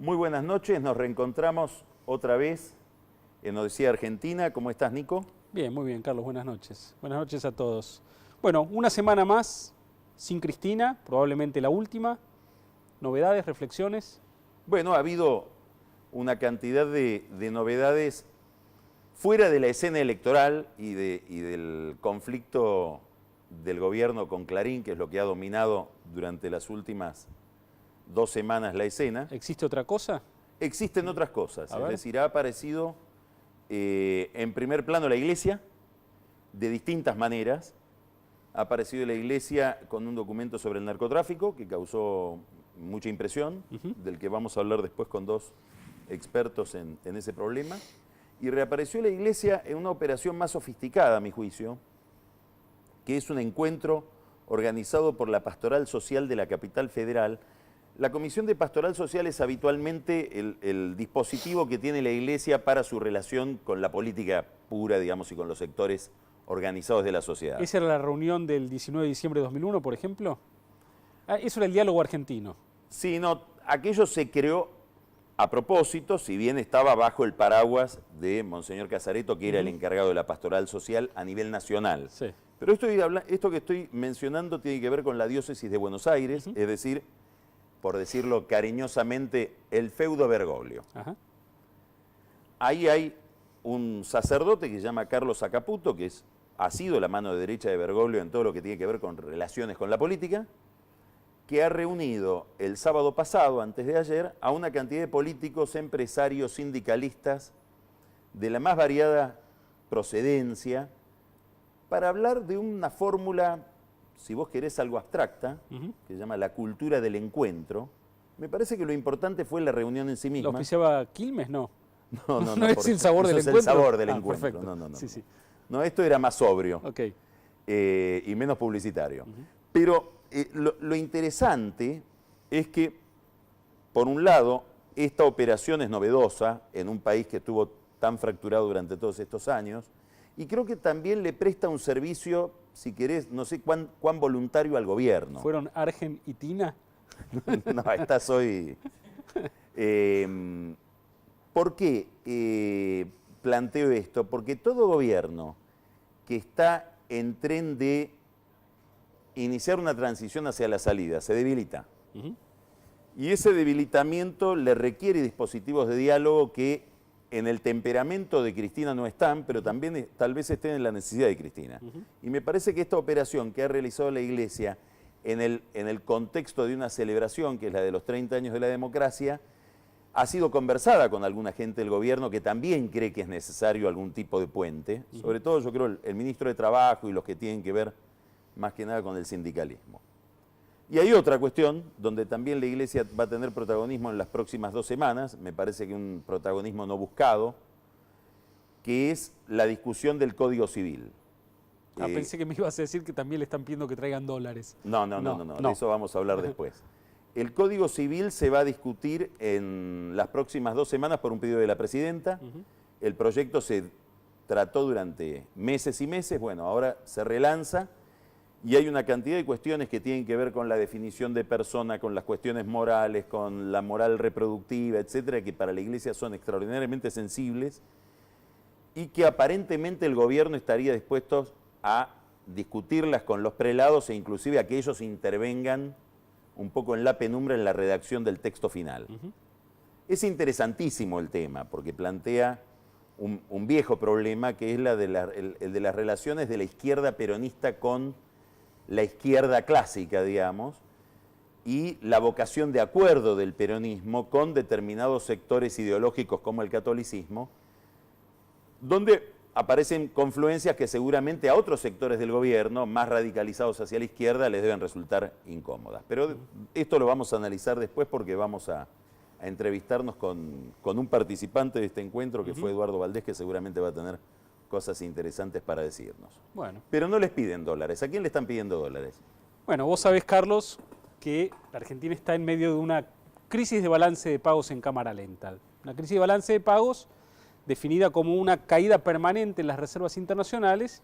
Muy buenas noches, nos reencontramos otra vez en Odisea Argentina. ¿Cómo estás, Nico? Bien, muy bien, Carlos, buenas noches. Buenas noches a todos. Bueno, una semana más sin Cristina, probablemente la última. ¿Novedades, reflexiones? Bueno, ha habido una cantidad de novedades fuera de la escena electoral y del conflicto del gobierno con Clarín, que es lo que ha dominado durante las últimas 2 semanas la escena. ¿Existe otra cosa? Existen otras cosas, es decir, ha aparecido en primer plano la Iglesia de distintas maneras. Ha aparecido la Iglesia con un documento sobre el narcotráfico que causó mucha impresión, del que vamos a hablar después con 2 expertos en ese problema. Y reapareció la Iglesia en una operación más sofisticada, a mi juicio, que es un encuentro organizado por la Pastoral Social de la Capital Federal. La Comisión de Pastoral Social es habitualmente el dispositivo que tiene la Iglesia para su relación con la política pura, digamos, y con los sectores organizados de la sociedad. ¿Esa era la reunión del 19 de diciembre de 2001, por ejemplo? Eso era el diálogo argentino. Sí, no, aquello se creó a propósito, si bien estaba bajo el paraguas de Monseñor Casareto, que era el encargado de la Pastoral Social a nivel nacional. Sí. Pero esto que estoy mencionando tiene que ver con la diócesis de Buenos Aires, es decir, por decirlo cariñosamente, el feudo Bergoglio. Ahí hay un sacerdote que se llama Carlos Acaputo, que ha sido la mano derecha de Bergoglio en todo lo que tiene que ver con relaciones con la política, que ha reunido el sábado pasado, antes de ayer, a una cantidad de políticos, empresarios, sindicalistas, de la más variada procedencia, para hablar de una fórmula, si vos querés algo abstracta, que se llama la cultura del encuentro. Me parece que lo importante fue la reunión en sí misma. ¿Lo auspiciaba Quilmes? No. No, ¿No es el sabor del encuentro? Es el sabor del encuentro. Perfecto. No. Sí, sí. No, esto era más sobrio y menos publicitario. Pero lo interesante es que, por un lado, esta operación es novedosa en un país que estuvo tan fracturado durante todos estos años, y creo que también le presta un servicio, si querés, no sé cuán voluntario al gobierno. ¿Fueron Argen y Tina? No, estás hoy... ¿Por qué planteo esto? Porque todo gobierno que está en tren de iniciar una transición hacia la salida se debilita. Y ese debilitamiento le requiere dispositivos de diálogo que en el temperamento de Cristina no están, pero también tal vez estén en la necesidad de Cristina. Y me parece que esta operación que ha realizado la Iglesia en el contexto de una celebración, que es la de los 30 años de la democracia, ha sido conversada con alguna gente del gobierno que también cree que es necesario algún tipo de puente, sobre todo yo creo el ministro de Trabajo y los que tienen que ver más que nada con el sindicalismo. Y hay otra cuestión donde también la Iglesia va a tener protagonismo en las próximas 2 semanas, me parece que un protagonismo no buscado, que es la discusión del Código Civil. Pensé que me ibas a decir que también le están pidiendo que traigan dólares. No, de eso vamos a hablar después. El Código Civil se va a discutir en las próximas 2 semanas por un pedido de la Presidenta. El proyecto se trató durante meses y meses, bueno, ahora se relanza y hay una cantidad de cuestiones que tienen que ver con la definición de persona, con las cuestiones morales, con la moral reproductiva, etcétera, que para la Iglesia son extraordinariamente sensibles y que aparentemente el gobierno estaría dispuesto a discutirlas con los prelados e inclusive a que ellos intervengan un poco en la penumbra en la redacción del texto final. Es interesantísimo el tema, porque plantea un viejo problema, que es el de las relaciones de la izquierda peronista con la izquierda clásica, digamos, y la vocación de acuerdo del peronismo con determinados sectores ideológicos como el catolicismo, donde aparecen confluencias que seguramente a otros sectores del gobierno, más radicalizados hacia la izquierda, les deben resultar incómodas. Pero esto lo vamos a analizar después porque vamos a entrevistarnos con un participante de este encuentro, que fue Eduardo Valdés, que seguramente va a tener cosas interesantes para decirnos. Bueno. Pero no les piden dólares. ¿A quién le están pidiendo dólares? Bueno, vos sabés, Carlos, que la Argentina está en medio de una crisis de balance de pagos en cámara lenta. Una crisis de balance de pagos definida como una caída permanente en las reservas internacionales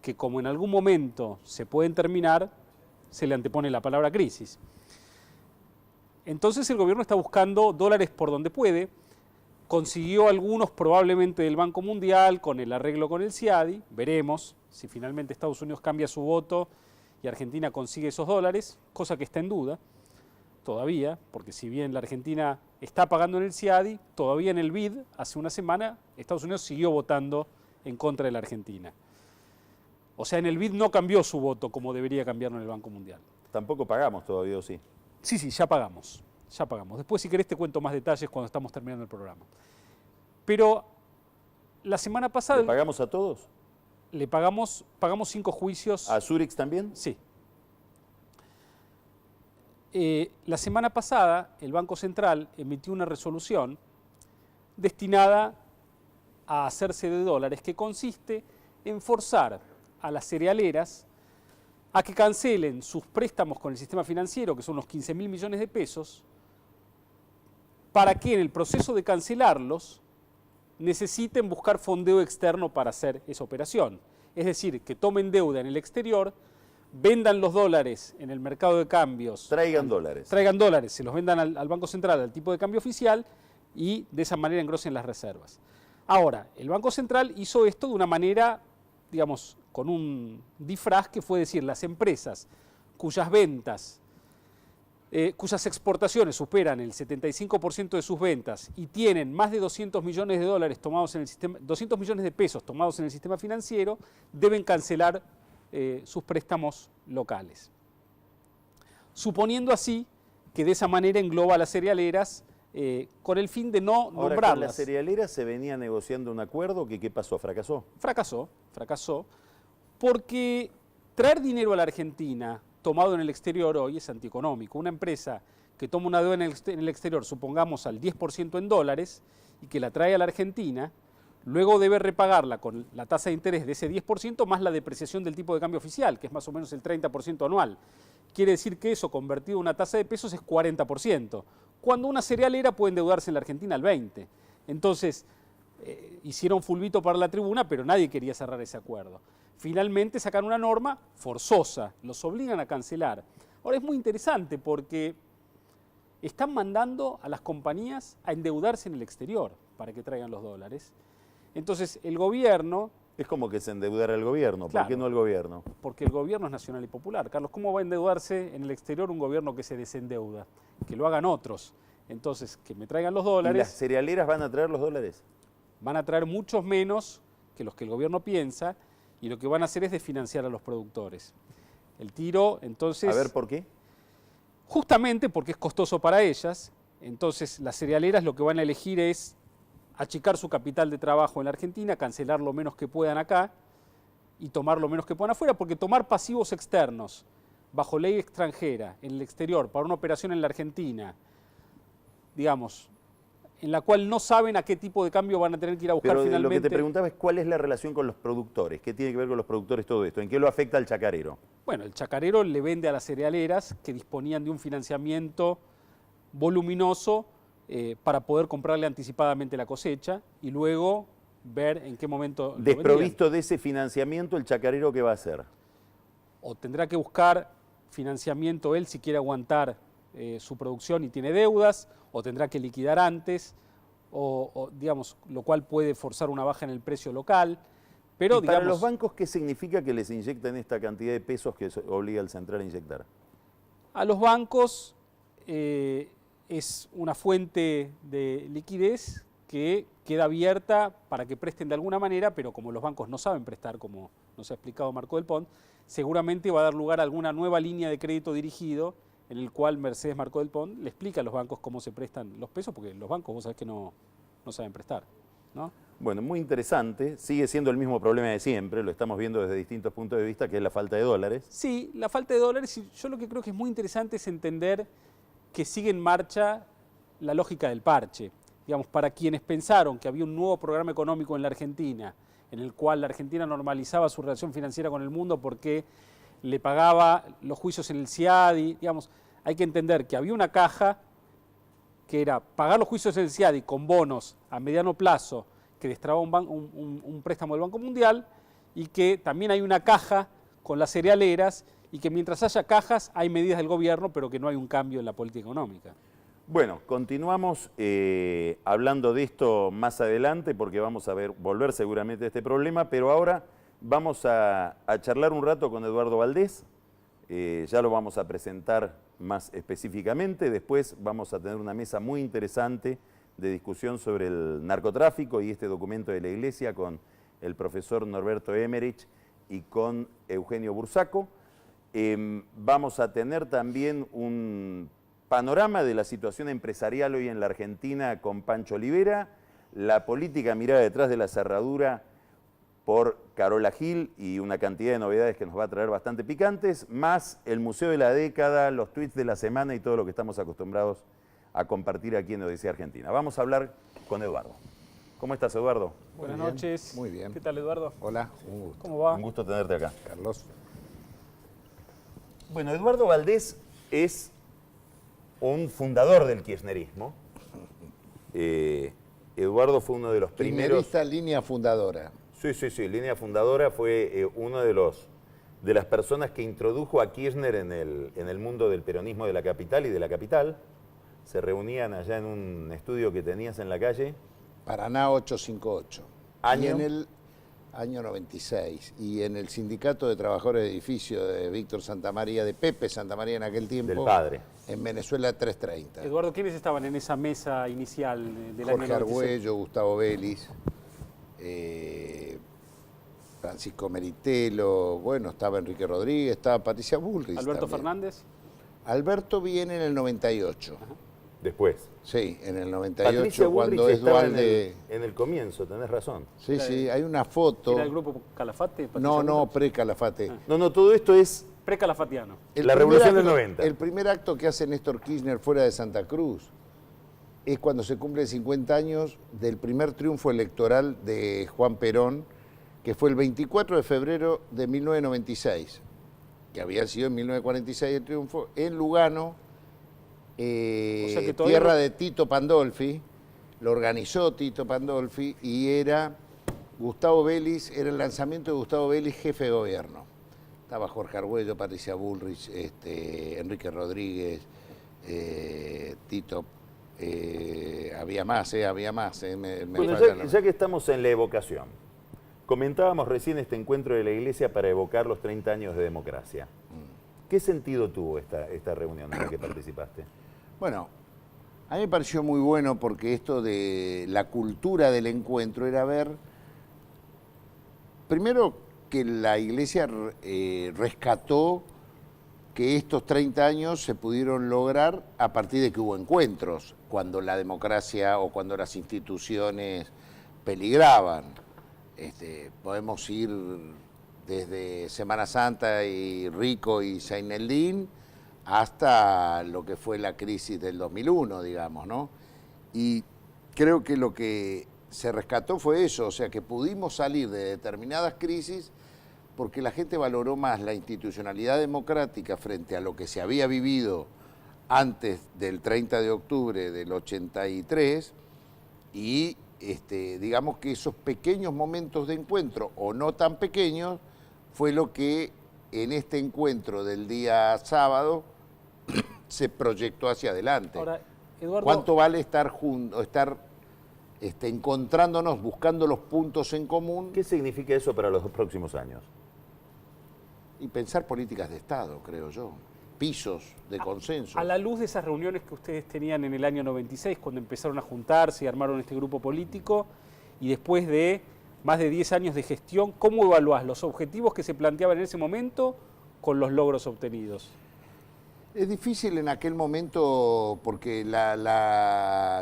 que, como en algún momento se pueden terminar, se le antepone la palabra crisis. Entonces el gobierno está buscando dólares por donde puede. Consiguió algunos probablemente del Banco Mundial con el arreglo con el CIADI. Veremos si finalmente Estados Unidos cambia su voto y Argentina consigue esos dólares, cosa que está en duda todavía, porque si bien la Argentina está pagando en el CIADI, todavía en el BID, hace una semana, Estados Unidos siguió votando en contra de la Argentina. O sea, en el BID no cambió su voto como debería cambiarlo en el Banco Mundial. Tampoco pagamos todavía, ¿o sí? Sí, ya pagamos, ya pagamos. Después, si querés, te cuento más detalles cuando estamos terminando el programa. Pero la semana pasada... ¿Le pagamos a todos? Le pagamos 5 juicios. ¿A Zurich también? Sí. La semana pasada, el Banco Central emitió una resolución destinada a hacerse de dólares, que consiste en forzar a las cerealeras a que cancelen sus préstamos con el sistema financiero, que son los 15.000 millones de pesos, para que en el proceso de cancelarlos necesiten buscar fondeo externo para hacer esa operación. Es decir, que tomen deuda en el exterior, vendan los dólares en el mercado de cambios. Traigan dólares. Traigan dólares, se los vendan al Banco Central, al tipo de cambio oficial, y de esa manera engrosen las reservas. Ahora, el Banco Central hizo esto de una manera, digamos, con un disfraz que fue decir, las empresas cuyas ventas, cuyas exportaciones superan el 75% de sus ventas y tienen más de 200 millones de dólares tomados en el sistema, 200 millones de pesos tomados en el sistema financiero, deben cancelar sus préstamos locales. Suponiendo así que de esa manera engloba a las cerealeras con el fin de no Ahora, nombrarlas. con las cerealeras se venía negociando un acuerdo que, ¿qué pasó? ¿Fracasó? Fracasó, porque traer dinero a la Argentina tomado en el exterior hoy es antieconómico. Una empresa que toma una deuda en el exterior, supongamos al 10% en dólares, y que la trae a la Argentina, luego debe repagarla con la tasa de interés de ese 10% más la depreciación del tipo de cambio oficial, que es más o menos el 30% anual. Quiere decir que eso convertido en una tasa de pesos es 40%, cuando una cerealera puede endeudarse en la Argentina al 20%. Entonces, hicieron fulbito para la tribuna, pero nadie quería cerrar ese acuerdo. Finalmente sacan una norma forzosa, los obligan a cancelar. Ahora es muy interesante porque están mandando a las compañías a endeudarse en el exterior para que traigan los dólares. Entonces el gobierno... Es como que se endeudara el gobierno. Claro, ¿por qué no el gobierno? Porque el gobierno es nacional y popular. Carlos, ¿cómo va a endeudarse en el exterior un gobierno que se desendeuda? Que lo hagan otros. Entonces, que me traigan los ¿Y dólares... las cerealeras van a traer los dólares? Van a traer muchos menos que los que el gobierno piensa, y lo que van a hacer es desfinanciar a los productores. El tiro, entonces... A ver, ¿por qué? Justamente porque es costoso para ellas. Entonces las cerealeras lo que van a elegir es achicar su capital de trabajo en la Argentina, cancelar lo menos que puedan acá y tomar lo menos que puedan afuera, porque tomar pasivos externos bajo ley extranjera en el exterior para una operación en la Argentina, digamos, en la cual no saben a qué tipo de cambio van a tener que ir a buscar Pero finalmente. lo que te preguntaba es cuál es la relación con los productores. ¿Qué tiene que ver con los productores todo esto? ¿En qué lo afecta al chacarero? Bueno, el chacarero le vende a las cerealeras que disponían de un financiamiento voluminoso para poder comprarle anticipadamente la cosecha y luego ver en qué momento lo Desprovisto vendían. de ese financiamiento, ¿el chacarero qué va a hacer? O tendrá que buscar financiamiento él si quiere aguantar su producción y tiene deudas, o tendrá que liquidar antes, o digamos, lo cual puede forzar una baja en el precio local. Pero, ¿Y para digamos, los bancos qué significa que les inyecten esta cantidad de pesos que obliga el central a inyectar? a los bancos es una fuente de liquidez que queda abierta para que presten de alguna manera, pero como los bancos no saben prestar, como nos ha explicado Marco Del Pont, seguramente va a dar lugar a alguna nueva línea de crédito dirigido en el cual Mercedes Marco Del Pont le explica a los bancos cómo se prestan los pesos, porque los bancos vos sabés que no saben prestar, ¿no? Bueno, muy interesante. Sigue siendo el mismo problema de siempre, lo estamos viendo desde distintos puntos de vista, que es la falta de dólares. Sí, la falta de dólares, y yo lo que creo que es muy interesante es entender que sigue en marcha la lógica del parche. Digamos, para quienes pensaron que había un nuevo programa económico en la Argentina, en el cual la Argentina normalizaba su relación financiera con el mundo porque le pagaba los juicios en el CIADI, digamos, hay que entender que había una caja que era pagar los juicios en el CIADI con bonos a mediano plazo que destraba un préstamo del Banco Mundial, y que también hay una caja con las cerealeras, y que mientras haya cajas hay medidas del gobierno, pero que no hay un cambio en la política económica. Bueno, continuamos hablando de esto más adelante porque vamos a volver seguramente a este problema, pero ahora vamos a charlar un rato con Eduardo Valdés, ya lo vamos a presentar más específicamente, después vamos a tener una mesa muy interesante de discusión sobre el narcotráfico y este documento de la Iglesia con el profesor Norberto Emmerich y con Eugenio Bursaco. Vamos a tener también un panorama de la situación empresarial hoy en la Argentina con Pancho Olivera, la política mirada detrás de la cerradura por Carola Gil y una cantidad de novedades que nos va a traer bastante picantes, más el Museo de la Década, los tweets de la semana y todo lo que estamos acostumbrados a compartir aquí en Odisea Argentina. Vamos a hablar con Eduardo. ¿Cómo estás, Eduardo? Buenas noches. Muy bien. ¿Qué tal, Eduardo? Hola, un gusto. ¿Cómo va? Un gusto tenerte acá. Carlos. Bueno, Eduardo Valdés es un fundador del kirchnerismo. Eduardo fue uno de los primeros... Kirchnerista, línea fundadora. Sí, línea fundadora, fue uno de las personas que introdujo a Kirchner en el mundo del peronismo de la capital y de la capital. Se reunían allá en un estudio que tenías en la calle. Paraná 858. ¿Año? Y en el año 96. Y en el Sindicato de Trabajadores de Edificio de Víctor Santamaría, de Pepe Santamaría en aquel tiempo. Del padre. En Venezuela 330. Eduardo, ¿quiénes estaban en esa mesa inicial del año Jorge 96? Argüello, Gustavo Vélez, Francisco Meritelo, bueno, estaba Enrique Rodríguez, estaba Patricia Bullrich. ¿Alberto también. Fernández? Alberto viene en el 98. Ajá. Después. Sí, en el Patricia 98 cuando Bullrich es estaba Dualde. en el comienzo, tenés razón. Sí, sí, hay una foto. ¿Era el grupo Calafate? No, no, Bullrich? pre-Calafate. No, todo esto es Pre-calafatiano. la revolución del 90. El primer acto que hace Néstor Kirchner fuera de Santa Cruz es cuando se cumplen 50 años del primer triunfo electoral de Juan Perón, que fue el 24 de febrero de 1996, que había sido en 1946 el triunfo, en Lugano, sea que todavía tierra no- de Tito Pandolfi, lo organizó Tito Pandolfi y era Gustavo Vélez, era el lanzamiento de Gustavo Vélez, jefe de gobierno. Estaba Jorge Argüello, Patricia Bullrich, Enrique Rodríguez, Tito, había más. Me Bueno, faltan ya que estamos en la evocación, comentábamos recién este encuentro de la Iglesia para evocar los 30 años de democracia. ¿Qué sentido tuvo esta reunión en la que participaste? Bueno, a mí me pareció muy bueno porque esto de la cultura del encuentro era ver, primero, que la Iglesia rescató que estos 30 años se pudieron lograr a partir de que hubo encuentros, cuando la democracia o cuando las instituciones peligraban. Podemos ir desde Semana Santa y Rico y Seineldín hasta lo que fue la crisis del 2001, digamos, ¿no? Y creo que lo que se rescató fue eso, o sea, que pudimos salir de determinadas crisis porque la gente valoró más la institucionalidad democrática frente a lo que se había vivido antes del 30 de octubre del 83 y digamos que esos pequeños momentos de encuentro, o no tan pequeños, fue lo que en este encuentro del día sábado se proyectó hacia adelante. Ahora, Eduardo, ¿Cuánto vale estar juntos, estar encontrándonos, buscando los puntos en común ¿Qué significa eso para los próximos años? y pensar políticas de Estado, creo yo? Pisos de consenso. a la luz de esas reuniones que ustedes tenían en el año 96, cuando empezaron a juntarse y armaron este grupo político, y después de más de 10 años de gestión, ¿cómo evaluás los objetivos que se planteaban en ese momento con los logros obtenidos? Es difícil en aquel momento porque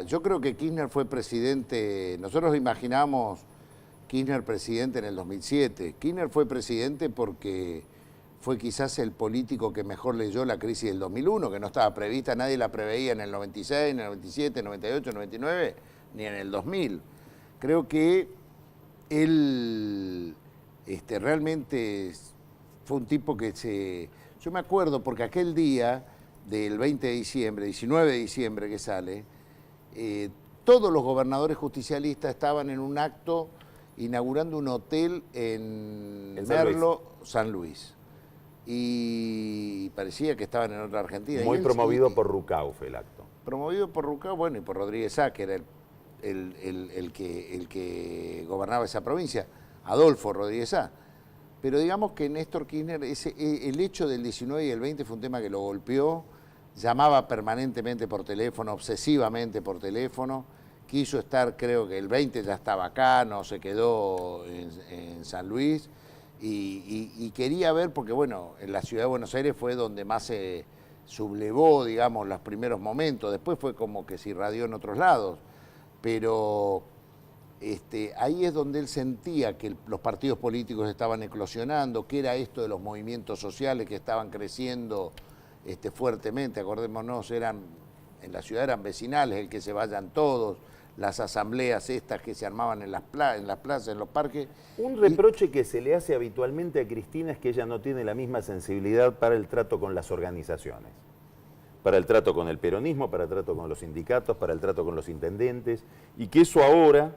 yo creo que Kirchner fue presidente, nosotros imaginamos Kirchner presidente en el 2007. Kirchner fue presidente porque fue quizás el político que mejor leyó la crisis del 2001, que no estaba prevista, nadie la preveía en el 96, en el 97, 98, 99, ni en el 2000. Creo que él realmente fue un tipo que Yo me acuerdo porque aquel día del 20 de diciembre, 19 de diciembre que sale, todos los gobernadores justicialistas estaban en un acto inaugurando un hotel en Merlo, San Luis. Y parecía que estaban en otra Argentina. Muy Y él- promovido y- por Rucauf el acto. Promovido por Rucao, bueno, y por Rodríguez Sá, que era el que gobernaba esa provincia, Adolfo Rodríguez Sá. Pero digamos que Néstor Kirchner, el hecho del 19 y el 20 fue un tema que lo golpeó, llamaba permanentemente por teléfono, obsesivamente por teléfono, quiso estar, creo que el 20 ya estaba acá, no se quedó en San Luis, y quería ver, porque bueno, en la ciudad de Buenos Aires fue donde más se sublevó, digamos, los primeros momentos, después fue como que se irradió en otros lados, pero ahí es donde él sentía que los partidos políticos estaban eclosionando, que era esto de los movimientos sociales que estaban creciendo fuertemente. Acordémonos, en la ciudad eran vecinales, el que se vayan todos, las asambleas estas que se armaban en las plazas, en los parques. Un reproche que se le hace habitualmente a Cristina es que ella no tiene la misma sensibilidad para el trato con las organizaciones, para el trato con el peronismo, para el trato con los sindicatos, para el trato con los intendentes, y que eso ahora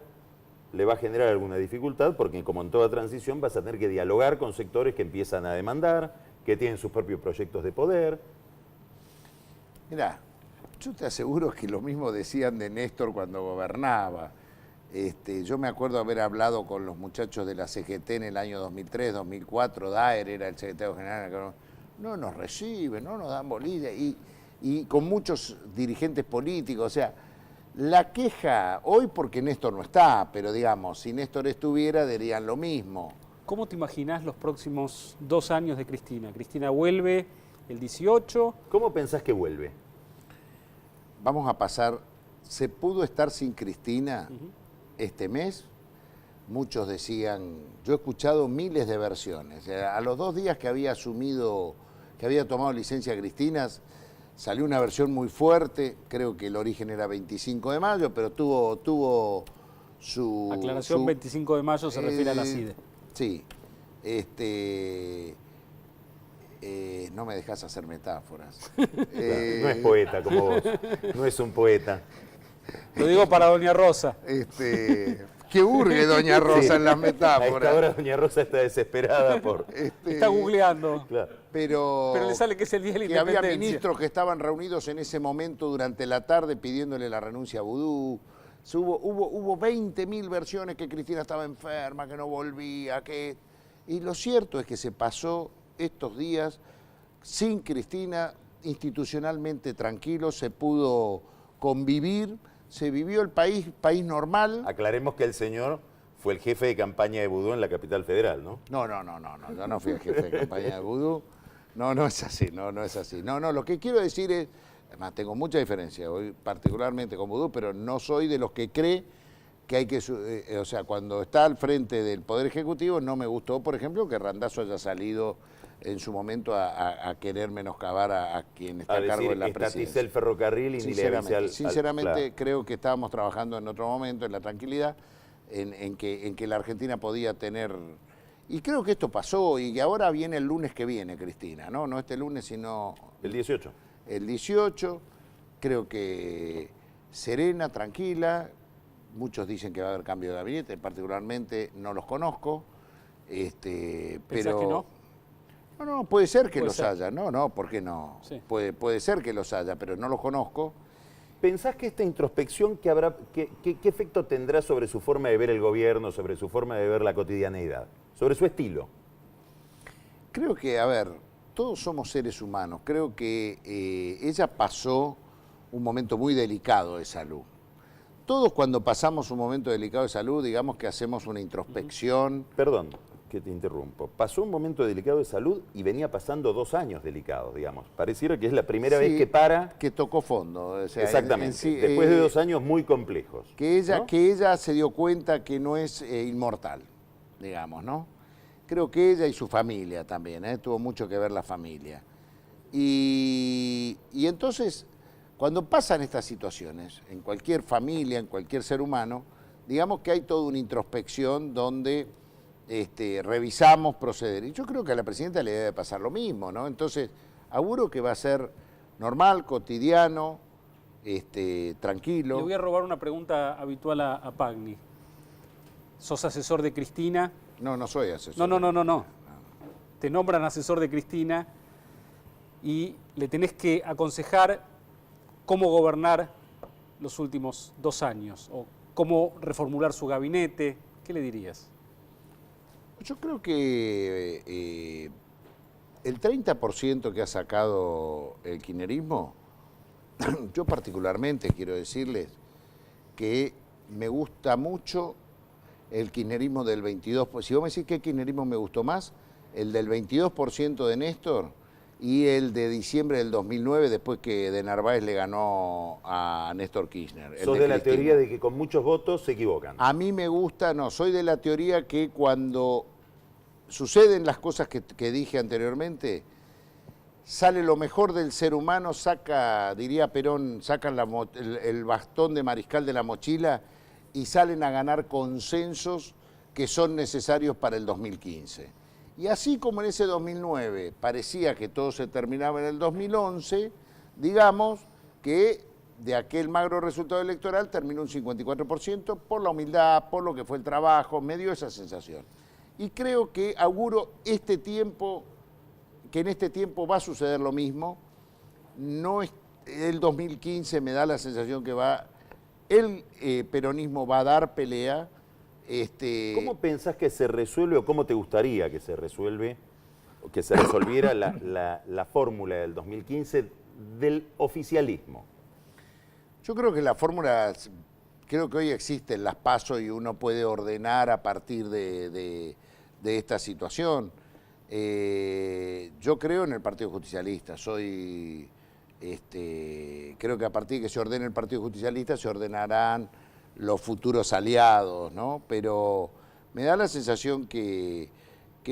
le va a generar alguna dificultad, porque como en toda transición vas a tener que dialogar con sectores que empiezan a demandar, que tienen sus propios proyectos de poder. Mirá, yo te aseguro que lo mismo decían de Néstor cuando gobernaba. Yo me acuerdo haber hablado con los muchachos de la CGT en el año 2003, 2004, Daer era el secretario general, no nos reciben, no nos dan bolilla, y con muchos dirigentes políticos, o sea, la queja, hoy porque Néstor no está, pero digamos, si Néstor estuviera dirían lo mismo. ¿Cómo te imaginás los próximos 2 años de Cristina? Cristina vuelve el 18. ¿Cómo pensás que vuelve? Vamos a pasar, ¿se pudo estar sin Cristina este mes? Muchos decían, yo he escuchado miles de versiones. A los 2 días que había asumido, que había tomado licencia Cristina, salió una versión muy fuerte, creo que el origen era 25 de mayo, pero tuvo su... Aclaración, 25 de mayo se refiere a la CIDE. Sí. No me dejas hacer metáforas. No es poeta como vos, no es un poeta. Lo digo para doña Rosa. Que hurgue doña Rosa Sí, en las metáforas. A esta hora doña Rosa está desesperada por... Está googleando. Claro. Pero le sale que es el día de la que había independencia. ministros que estaban reunidos en ese momento durante la tarde pidiéndole la renuncia a Vudú. Hubo 20.000 versiones que Cristina estaba enferma, que no volvía, que... Y lo cierto es que se pasó estos días sin Cristina, institucionalmente tranquilo, se pudo convivir, se vivió el país normal. Aclaremos que el señor fue el jefe de campaña de Vudú en la capital federal, ¿no? No, yo no fui el jefe de campaña de Vudú. No es así, no es así. No, lo que quiero decir es, además tengo mucha diferencia, hoy particularmente con Vudú, pero no soy de los que cree que hay que, o sea, cuando está al frente del Poder Ejecutivo, no me gustó, por ejemplo, que Randazzo haya salido en su momento a querer menoscabar a quien está a cargo de la presidencia. Estaticé el ferrocarril y ni le avisé al... Sinceramente, claro. creo que estábamos trabajando en otro momento, en la tranquilidad, en que la Argentina podía tener... Y creo que esto pasó y que ahora viene el lunes que viene, Cristina, ¿no? No este lunes, sino... El 18. El 18, creo que serena, tranquila. Muchos dicen que va a haber cambio de gabinete, particularmente no los conozco. ¿Pensás pero que no? No, puede ser que Puede los ser. haya. No, ¿por qué no? Sí. Puede ser que los haya, pero no los conozco. ¿Pensás que esta introspección qué efecto tendrá sobre su forma de ver el gobierno, sobre su forma de ver la cotidianeidad, sobre su estilo? Creo que, a ver, todos somos seres humanos. Creo que ella pasó un momento muy delicado de salud. Todos cuando pasamos un momento delicado de salud, digamos que hacemos una introspección. Perdón que te interrumpo. Pasó un momento delicado de salud y venía pasando 2 años delicados, digamos. Pareciera que es la primera vez que para... Que tocó fondo. O sea, Exactamente. sí, después de 2 años muy complejos. Que ella, ¿no? que ella se dio cuenta que no es inmortal, digamos, ¿no? Creo que ella y su familia también, tuvo mucho que ver la familia. Y entonces, cuando pasan estas situaciones, en cualquier familia, en cualquier ser humano, digamos que hay toda una introspección donde revisamos proceder. Y yo creo que a la presidenta le debe pasar lo mismo, ¿no? Entonces, auguro que va a ser normal, cotidiano, tranquilo. Le voy a robar una pregunta habitual a Pagni. ¿Sos asesor de Cristina? No soy asesor. No. Te nombran asesor de Cristina y le tenés que aconsejar cómo gobernar los últimos 2 años o cómo reformular su gabinete. ¿Qué le dirías? Yo creo que el 30% que ha sacado el kirchnerismo, yo particularmente quiero decirles que me gusta mucho el kirchnerismo del 22%. Si vos me decís qué kirchnerismo me gustó más, el del 22% de Néstor y el de diciembre del 2009, después que de Narváez le ganó a Néstor Kirchner. Sos de la teoría de que con muchos votos se equivocan. A mí me gusta, no, soy de la teoría que cuando suceden las cosas que dije anteriormente, sale lo mejor del ser humano, diría Perón, sacan el bastón de mariscal de la mochila y salen a ganar consensos que son necesarios para el 2015. Y así como en ese 2009 parecía que todo se terminaba en el 2011, digamos que de aquel magro resultado electoral terminó un 54% por la humildad, por lo que fue el trabajo, me dio esa sensación. Y creo que auguro que en este tiempo va a suceder lo mismo. No es, el 2015 me da la sensación que el peronismo va a dar pelea. ¿Cómo pensás que se resuelve o cómo te gustaría que se resuelviera la fórmula del 2015 del oficialismo? Yo creo que la fórmula, creo que hoy existen las PASO y uno puede ordenar a partir de esta situación. Yo creo en el Partido Justicialista, creo que a partir de que se ordene el Partido Justicialista se ordenarán los futuros aliados, ¿no? Pero me da la sensación que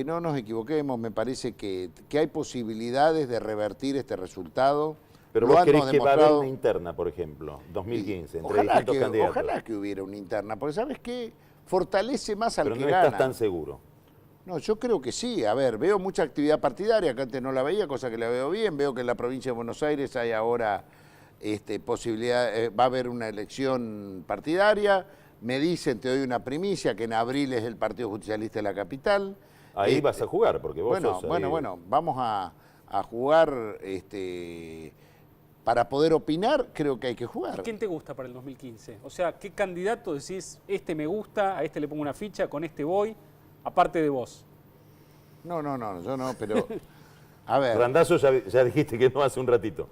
no nos equivoquemos, me parece que hay posibilidades de revertir este resultado. Pero vos creés que va a haber una interna, por ejemplo, 2015, entre distintos candidatos. Ojalá que hubiera una interna, porque ¿sabes qué? Fortalece más al que gana. Pero no estás tan seguro. No, yo creo que sí. A ver, veo mucha actividad partidaria, que antes no la veía, cosa que la veo bien. Veo que en la provincia de Buenos Aires hay ahora posibilidad, va a haber una elección partidaria. Me dicen, te doy una primicia, que en abril es el Partido Justicialista de la capital. Ahí vas a jugar, porque vos sos ahí. Bueno, vamos a jugar, para poder opinar, creo que hay que jugar. ¿Quién te gusta para el 2015? O sea, ¿qué candidato decís, este me gusta, a este le pongo una ficha, con este voy, aparte de vos? No, yo no, pero... A ver. Randazzo ya dijiste que no hace un ratito.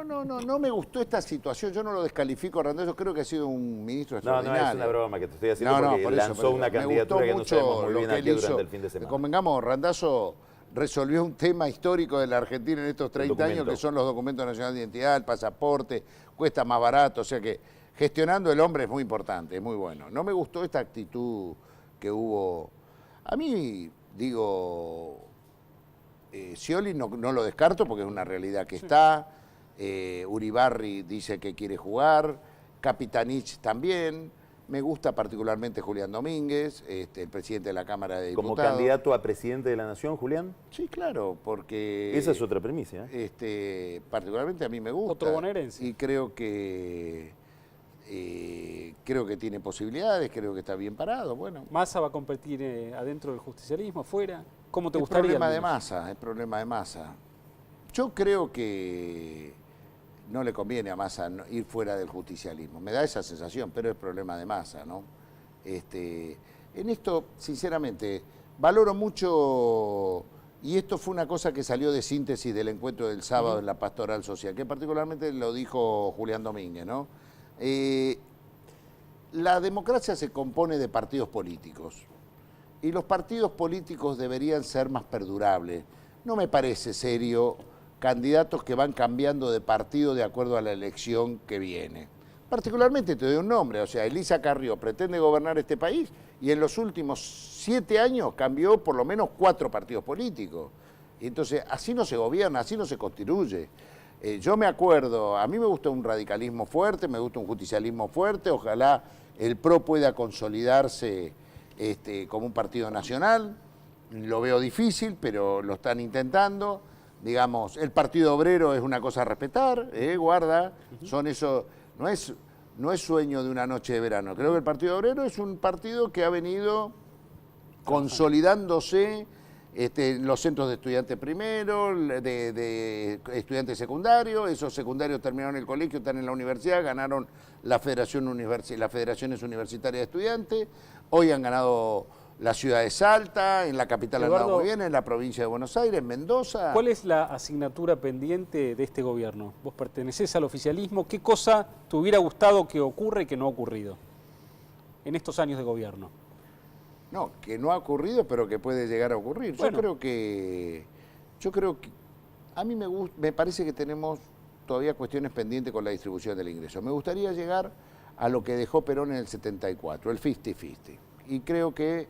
No me gustó esta situación, yo no lo descalifico a Randazzo, creo que ha sido un ministro extraordinario. No, es una broma que te estoy haciendo porque lanzó una candidatura que no sabemos muy bien a qué durante el fin de semana. Convengamos, Randazzo resolvió un tema histórico de la Argentina en estos 30 años, que son los documentos nacionales de identidad, el pasaporte, cuesta más barato, o sea que gestionando el hombre es muy importante, es muy bueno. No me gustó esta actitud que hubo. A mí, digo, Scioli no lo descarto porque es una realidad que está. Uribarri dice que quiere jugar, Capitanich también. Me gusta particularmente Julián Domínguez, el presidente de la Cámara de Diputados. ¿Como candidato a presidente de la Nación, Julián? Sí, claro, porque... Esa es otra premisa. Particularmente a mí me gusta. Otro bonaerense. Y creo que tiene posibilidades, creo que está bien parado. Bueno. ¿Massa va a competir adentro del justicialismo, afuera? ¿Cómo te gustaría? Es problema de Massa. Yo creo que no le conviene a Massa ir fuera del justicialismo. Me da esa sensación, pero es problema de Massa, ¿no? En esto, sinceramente, valoro mucho, y esto fue una cosa que salió de síntesis del encuentro del sábado en la Pastoral Social, que particularmente lo dijo Julián Domínguez, ¿no? La democracia se compone de partidos políticos, y los partidos políticos deberían ser más perdurables. No me parece serio candidatos que van cambiando de partido de acuerdo a la elección que viene. Particularmente te doy un nombre, o sea, Elisa Carrió pretende gobernar este país y en los últimos 7 años cambió por lo menos 4 partidos políticos. Y entonces así no se gobierna, así no se constituye. Yo me acuerdo, a mí me gusta un radicalismo fuerte, me gusta un justicialismo fuerte, ojalá el PRO pueda consolidarse como un partido nacional, lo veo difícil, pero lo están intentando. Digamos, el Partido Obrero es una cosa a respetar, guarda, son eso, no es sueño de una noche de verano. Creo que el Partido Obrero es un partido que ha venido consolidándose los centros de estudiantes primero, de estudiantes secundarios, esos secundarios terminaron el colegio, están en la universidad, ganaron las federaciones universitarias de estudiantes, hoy han ganado la ciudad de Salta, en la capital han andado muy bien, en la provincia de Buenos Aires, en Mendoza. ¿Cuál es la asignatura pendiente de este gobierno? Vos pertenecés al oficialismo, ¿qué cosa te hubiera gustado que ocurra y que no ha ocurrido en estos años de gobierno? No, que no ha ocurrido, pero que puede llegar a ocurrir. Bueno. Yo creo que a mí me parece que tenemos todavía cuestiones pendientes con la distribución del ingreso. Me gustaría llegar a lo que dejó Perón en el 74, el 50-50. Y creo que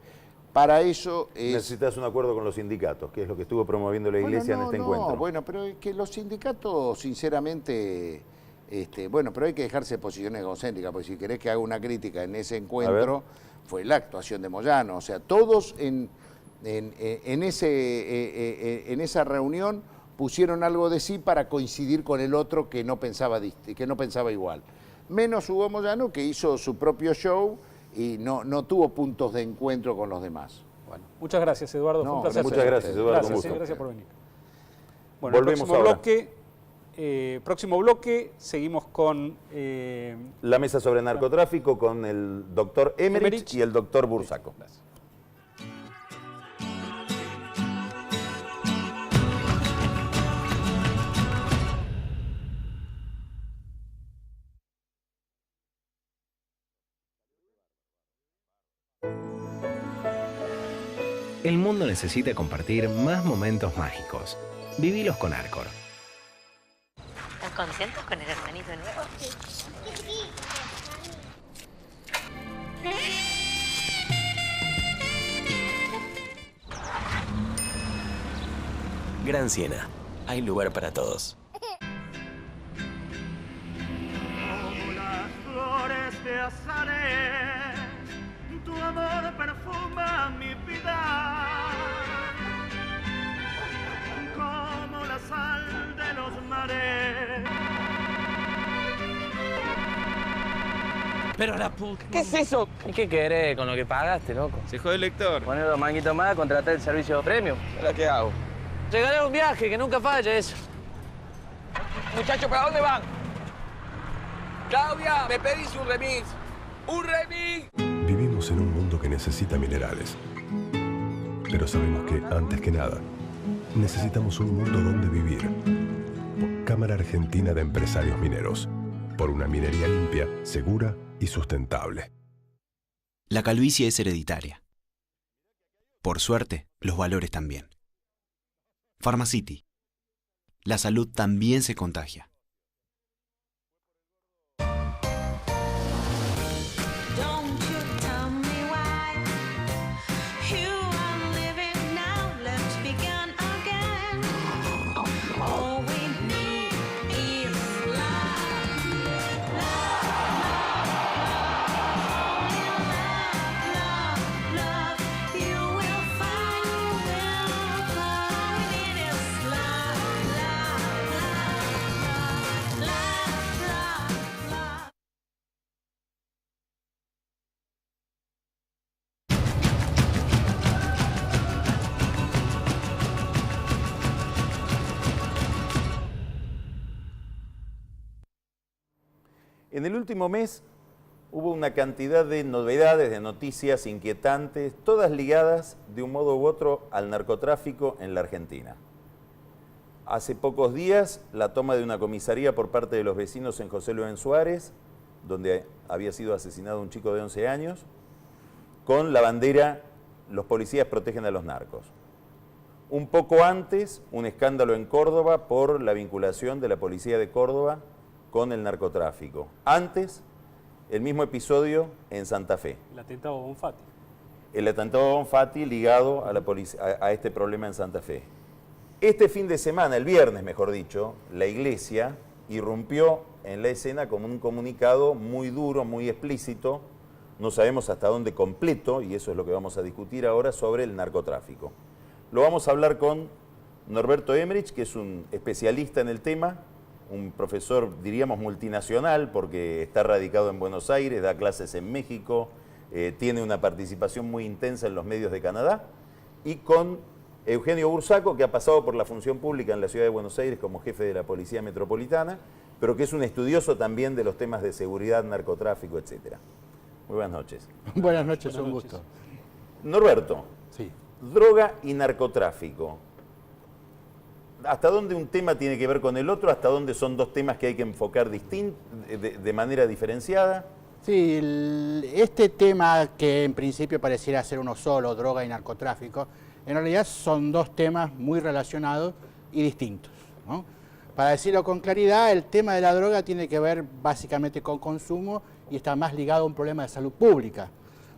para eso Necesitas un acuerdo con los sindicatos, que es lo que estuvo promoviendo la Iglesia en este encuentro. Bueno, pero es que los sindicatos, sinceramente, pero hay que dejarse posiciones egocéntricas, porque si querés que haga una crítica en ese encuentro, fue la actuación de Moyano. O sea, todos en esa reunión pusieron algo de sí para coincidir con el otro que no pensaba igual. Menos Hugo Moyano, que hizo su propio show y no tuvo puntos de encuentro con los demás. Bueno, muchas gracias, Eduardo. Fue un placer. Muchas gracias, Eduardo. Gracias, gracias por venir. Bueno, Volvemos próximo bloque, seguimos con... la mesa sobre narcotráfico con el doctor Emerich y el doctor Bursaco. Gracias. El mundo necesita compartir más momentos mágicos. Vivilos con Arcor. ¿Están contentos con el hermanito nuevo? Gran Siena. Hay lugar para todos. Como las flores de azahar, tu amor perfuma mi vida. Como la sal de los mares. Pero la puta. ¿Qué es eso? ¿Y qué querés con lo que pagaste, loco? Se jode el lector. Poner 2 manguitos más, contratar el servicio premium. ¿Ahora qué hago? Regalar un viaje, que nunca falla eso. Muchachos, ¿para dónde van? Claudia, me pedís un remix. ¡Un remix! Vivimos en un mundo que necesita minerales. Pero sabemos que, antes que nada, necesitamos un mundo donde vivir. Cámara Argentina de Empresarios Mineros. Por una minería limpia, segura y sustentable. La calvicie es hereditaria. Por suerte, los valores también. Pharmacity. La salud también se contagia. En el último mes hubo una cantidad de novedades, de noticias inquietantes, todas ligadas de un modo u otro al narcotráfico en la Argentina. Hace pocos días, la toma de una comisaría por parte de los vecinos en José Luis Suárez, donde había sido asesinado un chico de 11 años, con la bandera "Los policías protegen a los narcos". Un poco antes, un escándalo en Córdoba por la vinculación de la policía de Córdoba con el narcotráfico. Antes, el mismo episodio en Santa Fe. El atentado a Bonfatti. El atentado a Bonfatti ligado a este problema en Santa Fe. Este fin de semana, el viernes mejor dicho, la Iglesia irrumpió en la escena con un comunicado muy duro, muy explícito, no sabemos hasta dónde completo, y eso es lo que vamos a discutir ahora, sobre el narcotráfico. Lo vamos a hablar con Norberto Emerich, que es un especialista en el tema, un profesor, diríamos, multinacional, porque está radicado en Buenos Aires, da clases en México, tiene una participación muy intensa en los medios de Canadá, y con Eugenio Bursaco, que ha pasado por la función pública en la ciudad de Buenos Aires como jefe de la Policía Metropolitana, pero que es un estudioso también de los temas de seguridad, narcotráfico, etc. Muy buenas noches. Buenas noches, un gusto. Norberto, sí. Droga y narcotráfico. ¿Hasta dónde un tema tiene que ver con el otro? ¿Hasta dónde son dos temas que hay que enfocar de manera diferenciada? Sí, este tema que en principio pareciera ser uno solo, droga y narcotráfico, en realidad son dos temas muy relacionados y distintos, ¿no? Para decirlo con claridad, el tema de la droga tiene que ver básicamente con consumo y está más ligado a un problema de salud pública,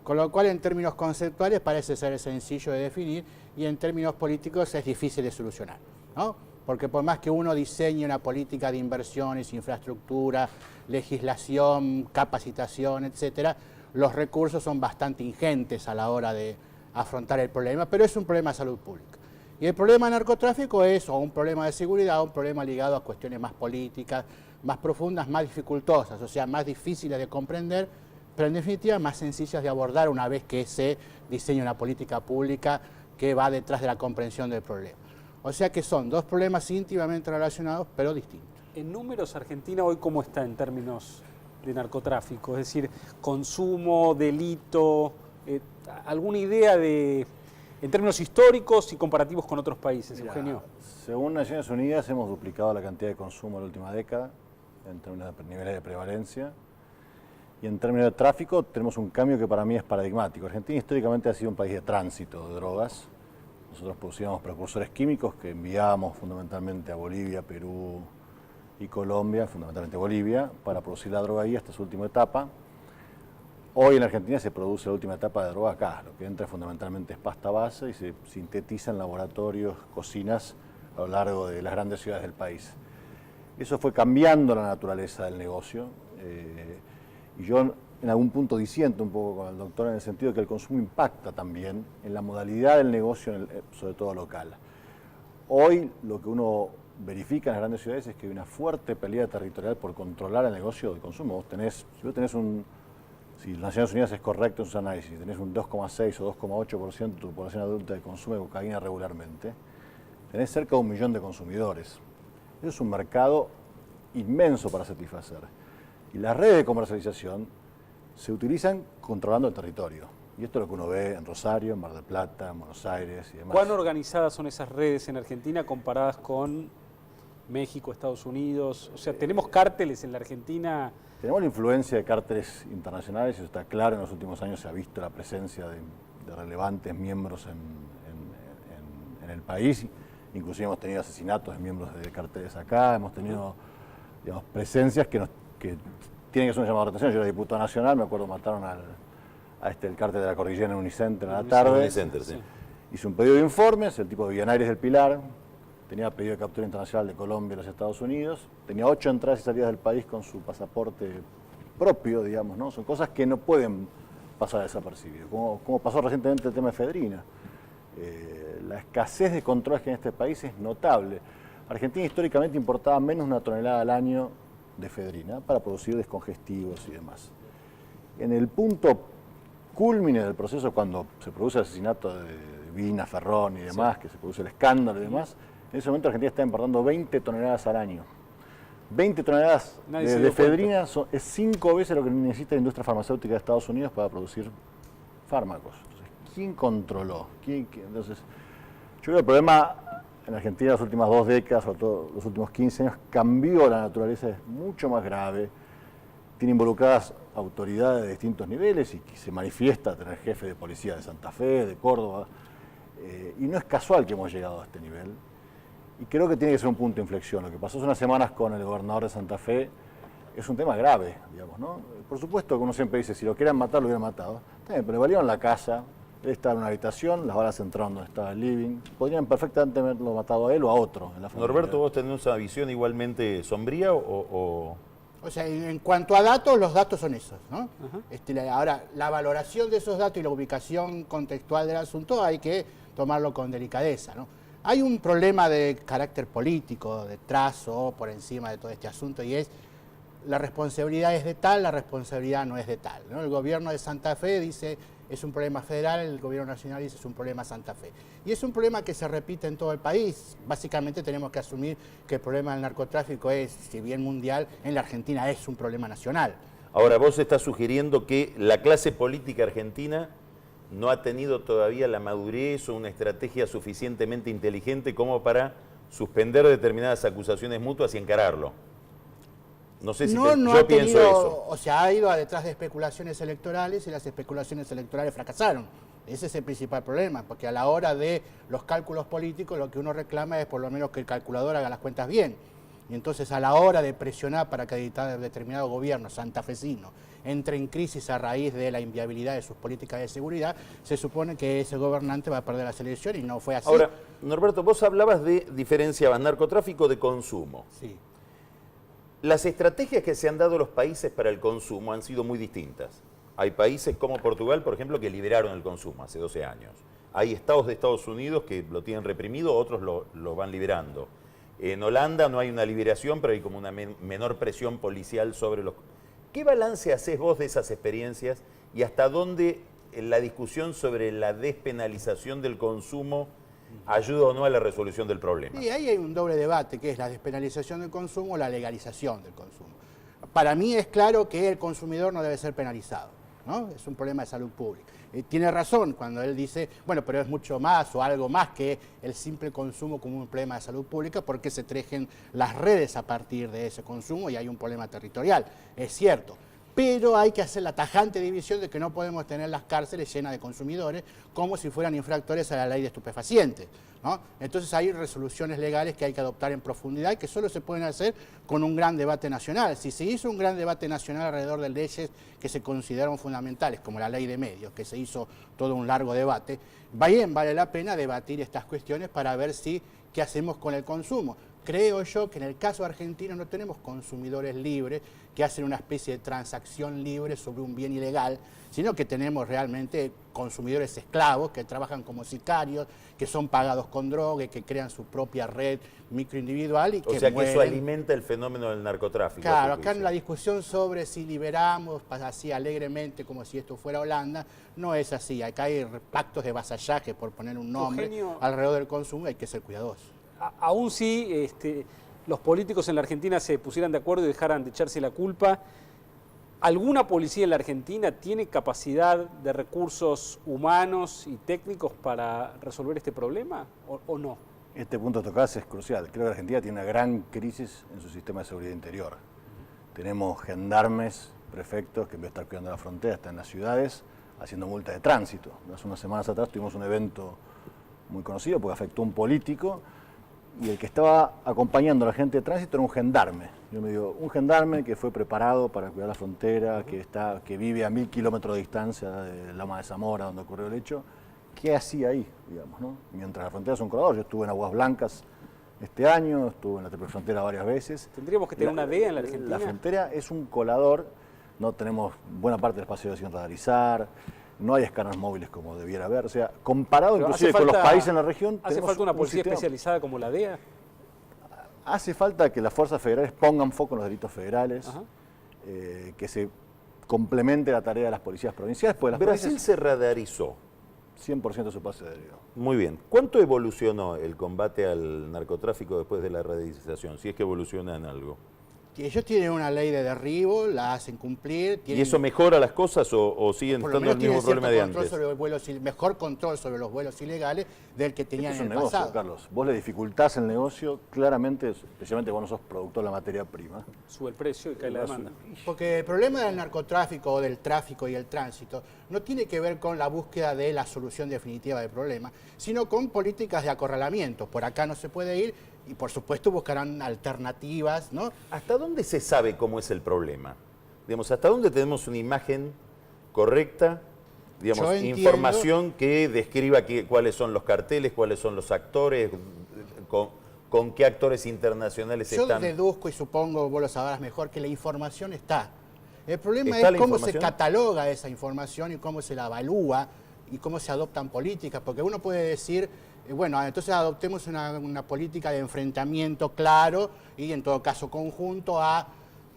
con lo cual en términos conceptuales parece ser sencillo de definir y en términos políticos es difícil de solucionar, ¿no? Porque por más que uno diseñe una política de inversiones, infraestructura, legislación, capacitación, etcétera, los recursos son bastante ingentes a la hora de afrontar el problema, pero es un problema de salud pública. Y el problema de narcotráfico es o un problema de seguridad o un problema ligado a cuestiones más políticas, más profundas, más dificultosas, o sea, más difíciles de comprender, pero en definitiva más sencillas de abordar una vez que se diseña una política pública que va detrás de la comprensión del problema. O sea que son dos problemas íntimamente relacionados, pero distintos. En números, Argentina hoy, ¿cómo está en términos de narcotráfico? Es decir, consumo, delito, ¿alguna idea en términos históricos y comparativos con otros países, Eugenio? Según Naciones Unidas, hemos duplicado la cantidad de consumo en la última década, en términos de niveles de prevalencia. Y en términos de tráfico, tenemos un cambio que para mí es paradigmático. Argentina históricamente ha sido un país de tránsito de drogas. Nosotros producíamos precursores químicos que enviábamos fundamentalmente a Bolivia, Perú y Colombia, fundamentalmente Bolivia, para producir la droga ahí hasta su última etapa. Hoy en Argentina se produce la última etapa de droga acá. Lo que entra fundamentalmente es pasta base y se sintetiza en laboratorios, cocinas a lo largo de las grandes ciudades del país. Eso fue cambiando la naturaleza del negocio. Y yo en algún punto disiento un poco con el doctor en el sentido de que el consumo impacta también en la modalidad del negocio, sobre todo local. Hoy lo que uno verifica en las grandes ciudades es que hay una fuerte pelea territorial por controlar el negocio de consumo. Si Naciones Unidas es correcto en sus análisis, si tenés un 2,6 o 2,8% de tu población adulta que consume cocaína regularmente, tenés cerca de 1 millón de consumidores. Eso es un mercado inmenso para satisfacer. Y las redes de comercialización se utilizan controlando el territorio. Y esto es lo que uno ve en Rosario, en Mar del Plata, en Buenos Aires y demás. ¿Cuán organizadas son esas redes en Argentina comparadas con México, Estados Unidos? O sea, ¿tenemos cárteles en la Argentina? Tenemos la influencia de cárteles internacionales, eso está claro. En los últimos años se ha visto la presencia de relevantes miembros en el país. Inclusive hemos tenido asesinatos de miembros de cárteles acá, hemos tenido, digamos, presencias que tienen que ser un llamado de atención. Yo era diputado nacional, me acuerdo, mataron el cártel de la Cordillera en Unicenter a la tarde. Unicenter, sí. Hice un pedido de informes, el tipo de Villanaires del Pilar, tenía pedido de captura internacional de Colombia y los Estados Unidos, tenía 8 entradas y salidas del país con su pasaporte propio, digamos, ¿no? Son cosas que no pueden pasar desapercibidas, como pasó recientemente el tema de efedrina. La escasez de controles que hay en este país es notable. Argentina históricamente importaba menos de 1 tonelada al año de efedrina para producir descongestivos y demás. En el punto cúlmine del proceso, cuando se produce el asesinato de Vina, Ferrón y demás, sí, que se produce el escándalo y demás, en ese momento Argentina está importando 20 toneladas al año. 20 toneladas de efedrina es 5 veces lo que necesita la industria farmacéutica de Estados Unidos para producir fármacos. Entonces, ¿quién controló? Entonces, yo creo que el problema en Argentina en las últimas 2 décadas, sobre todo los últimos 15 años, cambió la naturaleza, es mucho más grave. Tiene involucradas autoridades de distintos niveles y se manifiesta tener jefe de policía de Santa Fe, de Córdoba. Y no es casual que hemos llegado a este nivel. Y creo que tiene que ser un punto de inflexión. Lo que pasó hace unas semanas con el gobernador de Santa Fe es un tema grave, digamos, ¿no? Por supuesto que uno siempre dice, si lo quieran matar, lo hubieran matado. Está bien, pero valieron la casa, él estaba en una habitación, las balas entraron donde estaba el living. Podrían perfectamente haberlo matado a él o a otro en la familia. Norberto, ¿vos tenés una visión igualmente sombría O sea, en cuanto a datos, los datos son esos, ¿no? Ahora, la valoración de esos datos y la ubicación contextual del asunto hay que tomarlo con delicadeza, ¿no? Hay un problema de carácter político detrás o por encima de todo este asunto y es la responsabilidad es de tal, la responsabilidad no es de tal, ¿no? El gobierno de Santa Fe dice es un problema federal, el gobierno nacional dice es un problema Santa Fe. Y es un problema que se repite en todo el país. Básicamente tenemos que asumir que el problema del narcotráfico es, si bien mundial, en la Argentina es un problema nacional. Ahora, vos estás sugiriendo que la clase política argentina no ha tenido todavía la madurez o una estrategia suficientemente inteligente como para suspender determinadas acusaciones mutuas y encararlo. No sé si yo pienso eso. O sea, ha ido detrás de especulaciones electorales y las especulaciones electorales fracasaron. Ese es el principal problema, porque a la hora de los cálculos políticos lo que uno reclama es por lo menos que el calculador haga las cuentas bien. Y entonces a la hora de presionar para que determinado gobierno santafesino entre en crisis a raíz de la inviabilidad de sus políticas de seguridad, se supone que ese gobernante va a perder las elecciones y no fue así. Ahora, Norberto, vos hablabas diferenciabas narcotráfico de consumo. Sí. Las estrategias que se han dado los países para el consumo han sido muy distintas. Hay países como Portugal, por ejemplo, que liberaron el consumo hace 12 años. Hay estados de Estados Unidos que lo tienen reprimido, otros lo van liberando. En Holanda no hay una liberación, pero hay como una menor presión policial sobre los... ¿Qué balance haces vos de esas experiencias y hasta dónde la discusión sobre la despenalización del consumo ayuda o no a la resolución del problema? Sí, ahí hay un doble debate, que es la despenalización del consumo o la legalización del consumo. Para mí es claro que el consumidor no debe ser penalizado, ¿no? Es un problema de salud pública. Tiene razón cuando él dice, bueno, pero es mucho más o algo más que el simple consumo como un problema de salud pública, porque se tejen las redes a partir de ese consumo y hay un problema territorial, es cierto. Pero hay que hacer la tajante división de que no podemos tener las cárceles llenas de consumidores como si fueran infractores a la ley de estupefacientes, ¿no? Entonces hay resoluciones legales que hay que adoptar en profundidad y que solo se pueden hacer con un gran debate nacional. Si se hizo un gran debate nacional alrededor de leyes que se consideraron fundamentales, como la ley de medios, que se hizo todo un largo debate, bien vale la pena debatir estas cuestiones para ver qué hacemos con el consumo. Creo yo que en el caso argentino no tenemos consumidores libres que hacen una especie de transacción libre sobre un bien ilegal, sino que tenemos realmente consumidores esclavos que trabajan como sicarios, que son pagados con droga, que crean su propia red microindividual y que O sea que mueren. eso alimenta el fenómeno del narcotráfico. Claro, acá en la discusión sobre si liberamos así alegremente como si esto fuera Holanda, no es así. Acá hay pactos de vasallaje, por poner un nombre, Eugenio, alrededor del consumo, hay que ser cuidadosos. Aún si los políticos en la Argentina se pusieran de acuerdo y dejaran de echarse la culpa, ¿alguna policía en la Argentina tiene capacidad de recursos humanos y técnicos para resolver este problema o no? Este punto que tocás es crucial. Creo que Argentina tiene una gran crisis en su sistema de seguridad interior. Tenemos gendarmes, prefectos, que en vez de estar cuidando la frontera, están en las ciudades haciendo multas de tránsito. Hace unas semanas atrás tuvimos un evento muy conocido porque afectó a un político y el que estaba acompañando a la gente de tránsito era un gendarme. Yo me digo, un gendarme que fue preparado para cuidar la frontera, que vive a 1000 kilómetros de distancia de Loma de Zamora, donde ocurrió el hecho, ¿qué hacía ahí, digamos, ¿no? Mientras la frontera es un corredor, yo estuve en Aguas Blancas este año, estuve en la triple frontera varias veces. ¿Tendríamos que tener una DEA en la Argentina? La frontera es un colador, no tenemos buena parte del espacio sin radarizar, no hay escáneres móviles como debiera haber, o sea, comparado Pero inclusive con los países en la región... ¿Hace falta una policía especializada como la DEA? Hace falta que las fuerzas federales pongan foco en los delitos federales, que se complemente la tarea de las policías provinciales. Pues las Brasil se radarizó. 100% de su pase aéreo. Muy bien. ¿Cuánto evolucionó el combate al narcotráfico después de la radicalización? Si es que evoluciona en algo. Ellos tienen una ley de derribo, la hacen cumplir. ¿Y eso mejora las cosas o siguen estando el mismo problema de antes? Mejor control sobre los vuelos ilegales del que tenían en el negocio, pasado. Carlos. Vos le dificultás el negocio, claramente, especialmente cuando sos productor de la materia prima. Sube el precio y cae la demanda. Porque el problema del narcotráfico o del tráfico y el tránsito no tiene que ver con la búsqueda de la solución definitiva del problema, sino con políticas de acorralamiento. Por acá no se puede ir y por supuesto buscarán alternativas, ¿no? ¿Hasta dónde se sabe cómo es el problema? Digamos, ¿hasta dónde tenemos una imagen correcta? Digamos, información que describa cuáles son los carteles, cuáles son los actores, con qué actores internacionales están. Yo deduzco y supongo, vos lo sabrás mejor, que la información está. El problema es cómo se cataloga esa información y cómo se la evalúa y cómo se adoptan políticas, porque uno puede decir, bueno, entonces adoptemos una política de enfrentamiento claro y en todo caso conjunto a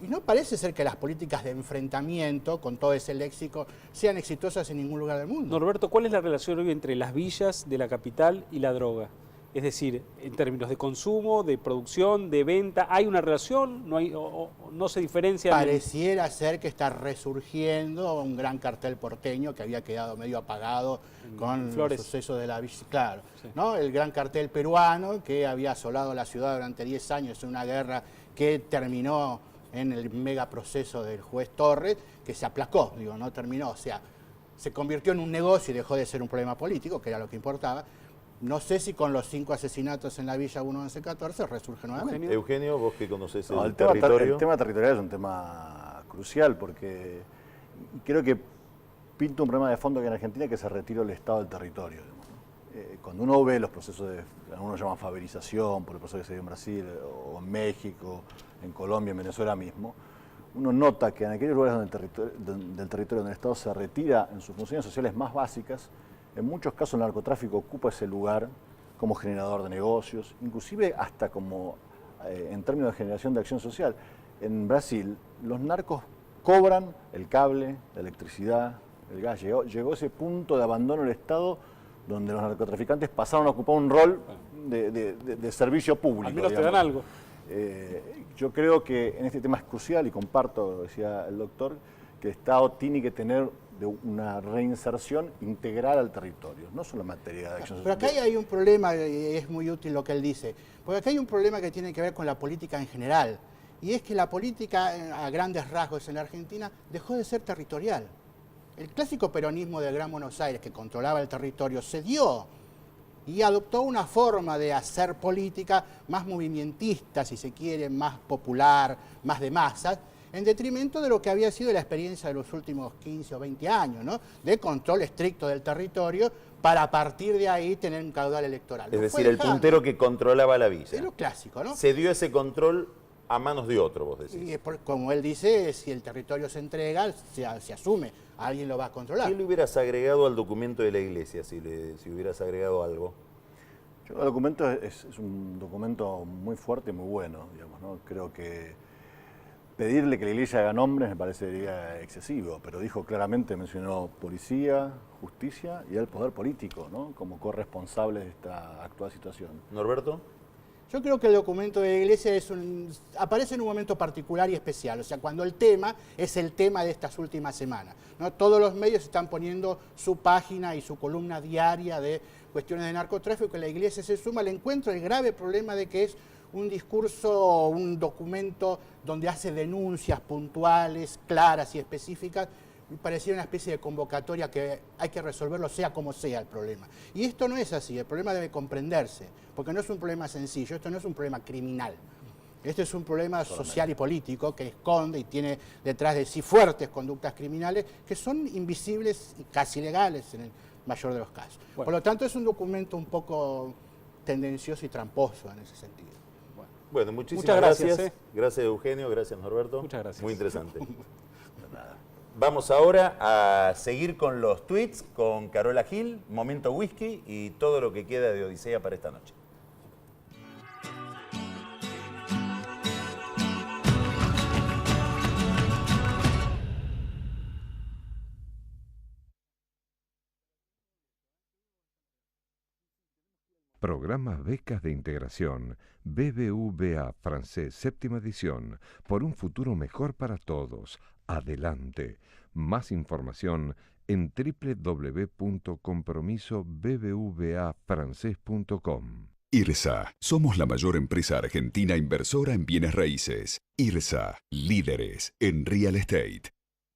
Y no parece ser que las políticas de enfrentamiento, con todo ese léxico, sean exitosas en ningún lugar del mundo. Norberto, ¿cuál es la relación hoy entre las villas de la capital y la droga? Es decir, en términos de consumo, de producción, de venta, ¿hay una relación? ¿No hay, o no se diferencia? Pareciera ser que está resurgiendo un gran cartel porteño que había quedado medio apagado con los sucesos de la villa. Claro, sí. ¿No? El gran cartel peruano que había asolado la ciudad durante 10 años en una guerra que terminó en el megaproceso del juez Torres, que se aplacó, digo, no terminó, o sea, se convirtió en un negocio y dejó de ser un problema político, que era lo que importaba. No sé si con los 5 asesinatos en la Villa 1-11-14 resurge nuevamente. Eugenio, vos que conocés el territorio. El tema territorial es un tema crucial porque creo que pinta un problema de fondo que en Argentina que se retiró el Estado del territorio. Cuando uno ve los procesos de, algunos llaman faberización, por el proceso que se dio en Brasil o en México, en Colombia, en Venezuela mismo, uno nota que en aquellos lugares del territorio donde el Estado se retira en sus funciones sociales más básicas, en muchos casos el narcotráfico ocupa ese lugar como generador de negocios, inclusive hasta como en términos de generación de acción social. En Brasil, los narcos cobran el cable, la electricidad, el gas. Llegó ese punto de abandono del Estado donde los narcotraficantes pasaron a ocupar un rol de servicio público. Al menos te dan algo. Yo creo que en este tema es crucial y comparto, decía el doctor, que el Estado tiene que tener una reinserción integral al territorio, no solo en materia de acción social. Pero acá hay un problema, y es muy útil lo que él dice, porque acá hay un problema que tiene que ver con la política en general, y es que la política a grandes rasgos en la Argentina dejó de ser territorial. El clásico peronismo del Gran Buenos Aires, que controlaba el territorio, cedió y adoptó una forma de hacer política más movimentista, si se quiere, más popular, más de masas, en detrimento de lo que había sido la experiencia de los últimos 15 o 20 años, ¿no? De control estricto del territorio para a partir de ahí tener un caudal electoral. Es decir, el puntero que controlaba la villa. Es lo clásico, ¿no? Se dio ese control a manos de otro, vos decís. Y como él dice, si el territorio se entrega, se asume, alguien lo va a controlar. ¿Qué le hubieras agregado al documento de la Iglesia si hubieras agregado algo? El documento es un documento muy fuerte y muy bueno, digamos, ¿no? Creo que pedirle que la Iglesia haga nombres me parecería excesivo, pero dijo claramente, mencionó policía, justicia y el poder político, ¿no? Como corresponsables de esta actual situación. ¿Norberto? Yo creo que el documento de la Iglesia aparece en un momento particular y especial, o sea, cuando el tema es el tema de estas últimas semanas, ¿no? Todos los medios están poniendo su página y su columna diaria de cuestiones de narcotráfico, que la Iglesia se suma al encuentro, el grave problema de que es un discurso, un documento donde hace denuncias puntuales, claras y específicas. Me parecía una especie de convocatoria que hay que resolverlo sea como sea el problema. Y esto no es así, el problema debe comprenderse, porque no es un problema sencillo, esto no es un problema criminal. Este es un problema social y político que esconde y tiene detrás de sí fuertes conductas criminales que son invisibles y casi ilegales en el mayor de los casos. Bueno. Por lo tanto, es un documento un poco tendencioso y tramposo en ese sentido. Bueno, muchísimas gracias. Gracias, Eugenio. Gracias, Norberto. Muchas gracias. Muy interesante. Vamos ahora a seguir con los tweets, con Carola Gil, Momento Whisky y todo lo que queda de Odisea para esta noche. Programa Becas de Integración, BBVA Francés, séptima edición, por un futuro mejor para todos. Adelante. Más información en www.compromisobbvafrancés.com. IRSA. Somos la mayor empresa argentina inversora en bienes raíces. IRSA. Líderes en real estate.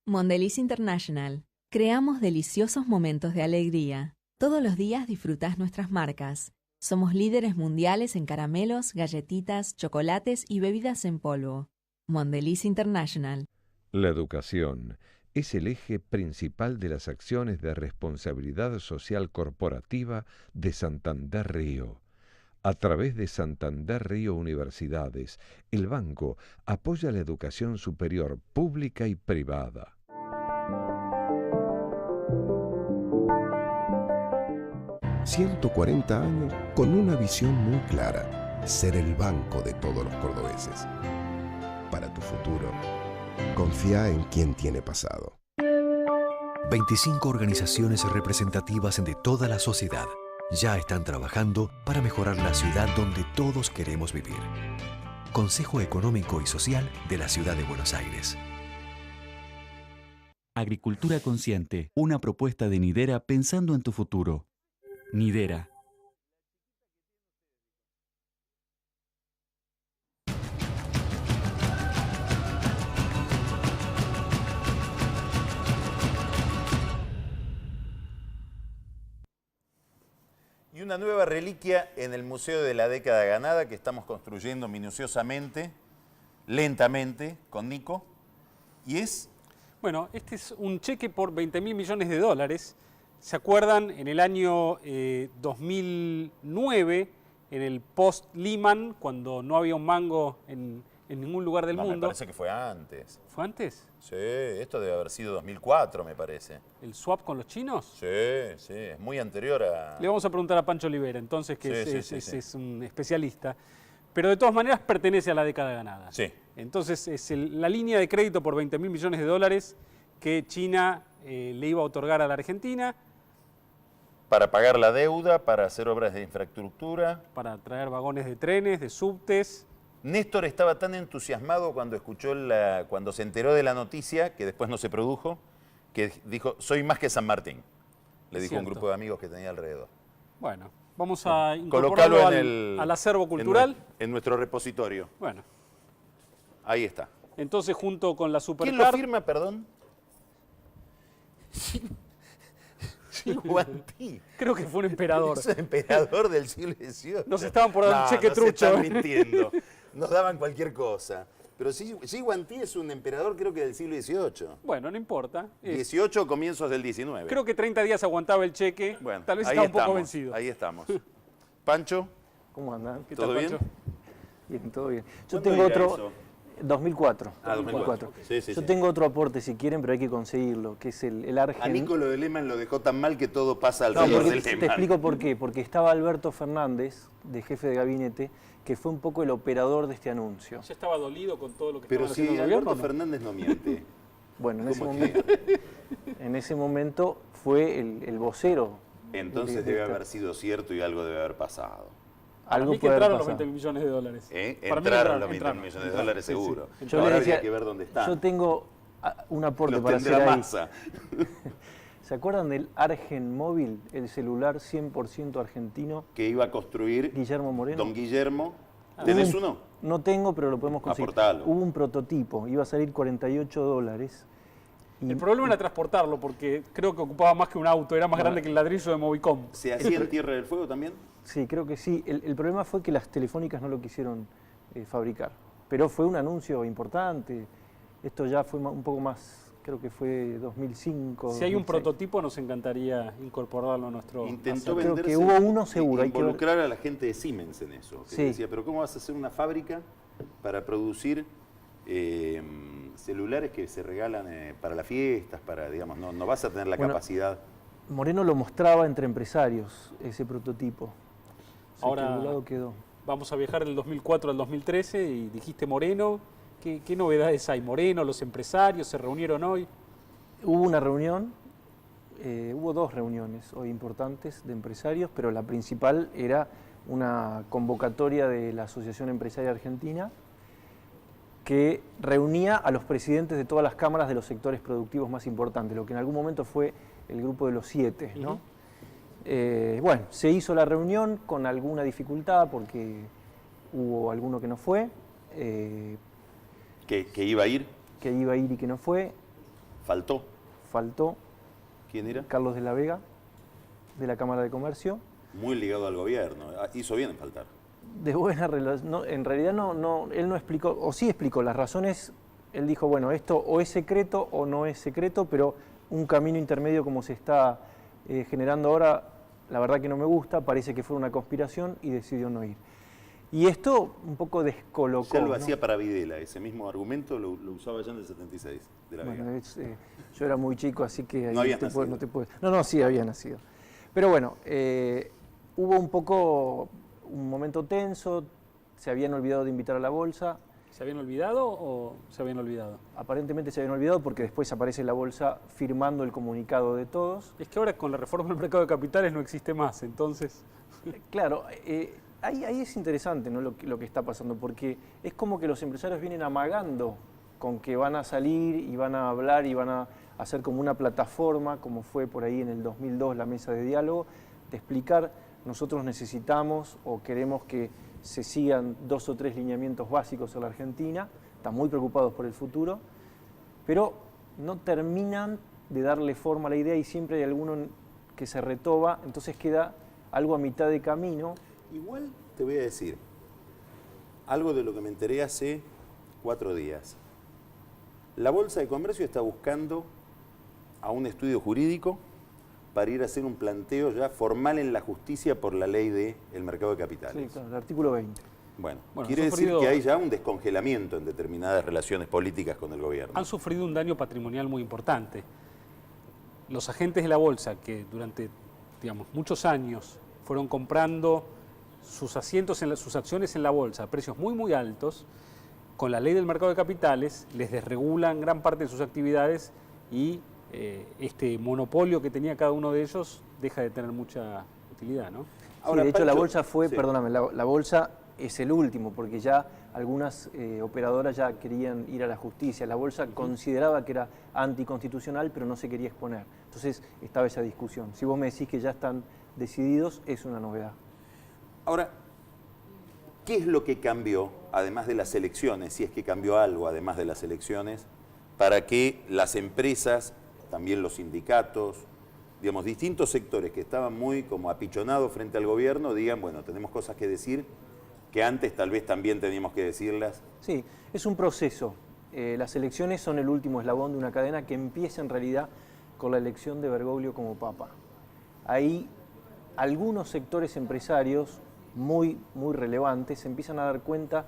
Mondelez International. Creamos deliciosos momentos de alegría. Todos los días disfrutás nuestras marcas. Somos líderes mundiales en caramelos, galletitas, chocolates y bebidas en polvo. Mondelez International. La educación es el eje principal de las acciones de responsabilidad social corporativa de Santander Río. A través de Santander Río Universidades, el banco apoya la educación superior pública y privada. ...140 años con una visión muy clara... ...ser el banco de todos los cordobeses... para tu futuro, confía en quien tiene pasado. 25 organizaciones representativas de toda la sociedad ya están trabajando para mejorar la ciudad donde todos queremos vivir. Consejo Económico y Social de la Ciudad de Buenos Aires. Agricultura Consciente, una propuesta de Nidera pensando en tu futuro. Nidera. Y una nueva reliquia en el Museo de la Década Ganada que estamos construyendo minuciosamente, lentamente, con Nico. Y es... Bueno, este es un cheque por 20.000 millones de dólares. ¿Se acuerdan? En el año 2009, en el post-Lehman, cuando no había un mango en ningún lugar del mundo. Me parece que fue antes. ¿Fue antes? Sí, esto debe haber sido 2004, me parece. ¿El swap con los chinos? Sí, sí, es muy anterior a... Le vamos a preguntar a Pancho Olivera, entonces, que Sí, es un especialista. Pero de todas maneras pertenece a la década ganada. Sí. Entonces es la línea de crédito por 20.000 millones de dólares que China le iba a otorgar a la Argentina. Para pagar la deuda, para hacer obras de infraestructura. Para traer vagones de trenes, de subtes. Néstor estaba tan entusiasmado cuando cuando se enteró de la noticia, que después no se produjo, que dijo, soy más que San Martín. Le dijo un grupo de amigos que tenía alrededor. Bueno, vamos a incorporarlo al acervo cultural. En nuestro repositorio. Bueno. Ahí está. Entonces, junto con la Supercard... ¿Quién lo firma, perdón? Guantí. Creo que fue un emperador. Es un emperador del siglo XVIII. Nos estaban por dar un cheque trucho. Se están mintiendo. Nos daban cualquier cosa. Pero sí, Guantí es un emperador, creo que del siglo XVIII. Bueno, no importa. 18 o comienzos del 19. Creo que 30 días aguantaba el cheque. Bueno, tal vez estaba un poco vencido. Ahí estamos. Pancho. ¿Cómo andan? ¿Qué tal, ¿Todo bien? Pancho? Bien, todo bien. Yo tengo otro... Eso? 2004. Ah, 2004. Sí, Yo tengo otro aporte si quieren, pero hay que conseguirlo, que es el Argen. A Nico lo de Lehman lo dejó tan mal que todo pasa No, alrededor porque del Lehman. te explico por qué. Porque estaba Alberto Fernández, de jefe de gabinete, que fue un poco el operador de este anuncio. Ya estaba dolido con todo lo que Pero estaban si haciendo el Alberto gobierno, ¿no? Fernández no miente. Bueno, en ese momento fue el vocero. Entonces debe haber sido cierto y algo debe haber pasado. Para mí que entraron los 20 millones de dólares. Entraron los 20 millones de dólares seguro. Sí. Yo Ahora le decía, habría que ver dónde están. Yo tengo un aporte Los para tendrá hacer ahí. Massa. ¿Se acuerdan del Argen Móvil, el celular 100% argentino? Que iba a construir Guillermo Moreno. Don Guillermo. ¿Tenés uno? No tengo, pero lo podemos conseguir. Aportalo. Hubo un prototipo, iba a salir $48. El problema era transportarlo, porque creo que ocupaba más que un auto, era más grande que el ladrillo de Movicom. ¿Se hacía en Tierra del Fuego también? Sí, creo que sí. El problema fue que las telefónicas no lo quisieron fabricar. Pero fue un anuncio importante. Esto ya fue un poco más, creo que fue 2005. Si hay un 2006. prototipo, nos encantaría incorporarlo a nuestro... Intentó Creo venderse, que hubo uno seguro. Hay que ver. involucrar a la gente de Siemens en eso. Que Sí. decía, pero ¿cómo vas a hacer una fábrica para producir celulares que se regalan para las fiestas? Para, digamos, no vas a tener la capacidad. Moreno lo mostraba entre empresarios, ese prototipo. Ahora lado quedó. Vamos a viajar del 2004 al 2013 y dijiste Moreno. ¿Qué novedades hay? Moreno, los empresarios, ¿se reunieron hoy? Hubo una reunión, hubo dos reuniones hoy importantes de empresarios, pero la principal era una convocatoria de la Asociación Empresaria Argentina que reunía a los presidentes de todas las cámaras de los sectores productivos más importantes, lo que en algún momento fue el grupo de los 7, ¿no? Bueno, se hizo la reunión con alguna dificultad porque hubo alguno que no fue. ¿Que iba a ir? Que iba a ir y que no fue. ¿Faltó? Faltó. ¿Quién era? Carlos de la Vega, de la Cámara de Comercio. Muy ligado al gobierno. Hizo bien en faltar. De buena relación. No, en realidad él no explicó, o sí explicó las razones. Él dijo, bueno, esto o es secreto o no es secreto, pero un camino intermedio como se está generando ahora, la verdad que no me gusta, parece que fue una conspiración y decidió no ir. Y esto un poco descolocó. Ya lo ¿no? hacía para Videla, ese mismo argumento lo usaba ya en el 76, de la Vega. Bueno, yo era muy chico, así que ahí No habías no te puedo. No, sí había nacido. Pero bueno, hubo un momento tenso, se habían olvidado de invitar a la bolsa. ¿Se habían olvidado o se habían olvidado? Aparentemente se habían olvidado porque después aparece la bolsa firmando el comunicado de todos. Es que ahora con la reforma del mercado de capitales no existe más, entonces... Claro, ahí es interesante, ¿no? lo que está pasando, porque es como que los empresarios vienen amagando con que van a salir y van a hablar y van a hacer como una plataforma, como fue por ahí en el 2002 la mesa de diálogo, de explicar, nosotros necesitamos o queremos que se sigan 2 o 3 lineamientos básicos en la Argentina, están muy preocupados por el futuro, pero no terminan de darle forma a la idea y siempre hay alguno que se retoba, entonces queda algo a mitad de camino. Igual te voy a decir algo de lo que me enteré hace 4 días. La Bolsa de Comercio está buscando a un estudio jurídico para ir a hacer un planteo ya formal en la justicia por la ley del mercado de capitales. Sí, claro, el artículo 20. Bueno, quiere decir que hay ya un descongelamiento en determinadas relaciones políticas con el gobierno. Han sufrido un daño patrimonial muy importante. Los agentes de la bolsa que durante, digamos, muchos años fueron comprando sus asientos, sus acciones en la bolsa a precios muy altos, con la ley del mercado de capitales les desregulan gran parte de sus actividades y este monopolio que tenía cada uno de ellos deja de tener mucha utilidad, ¿no? Ahora, sí, de hecho, Pancho, la bolsa fue, sí. perdóname, la bolsa es el último, porque ya algunas operadoras ya querían ir a la justicia. La bolsa consideraba que era anticonstitucional, pero no se quería exponer. Entonces estaba esa discusión. Si vos me decís que ya están decididos, es una novedad. Ahora, ¿qué es lo que cambió, además de las elecciones, si es que cambió algo además de las elecciones, para que las empresas, también los sindicatos, digamos, distintos sectores que estaban muy como apichonados frente al gobierno, digan, bueno, tenemos cosas que decir que antes tal vez también teníamos que decirlas? Sí, es un proceso. Las elecciones son el último eslabón de una cadena que empieza en realidad con la elección de Bergoglio como papa. Ahí algunos sectores empresarios muy relevantes se empiezan a dar cuenta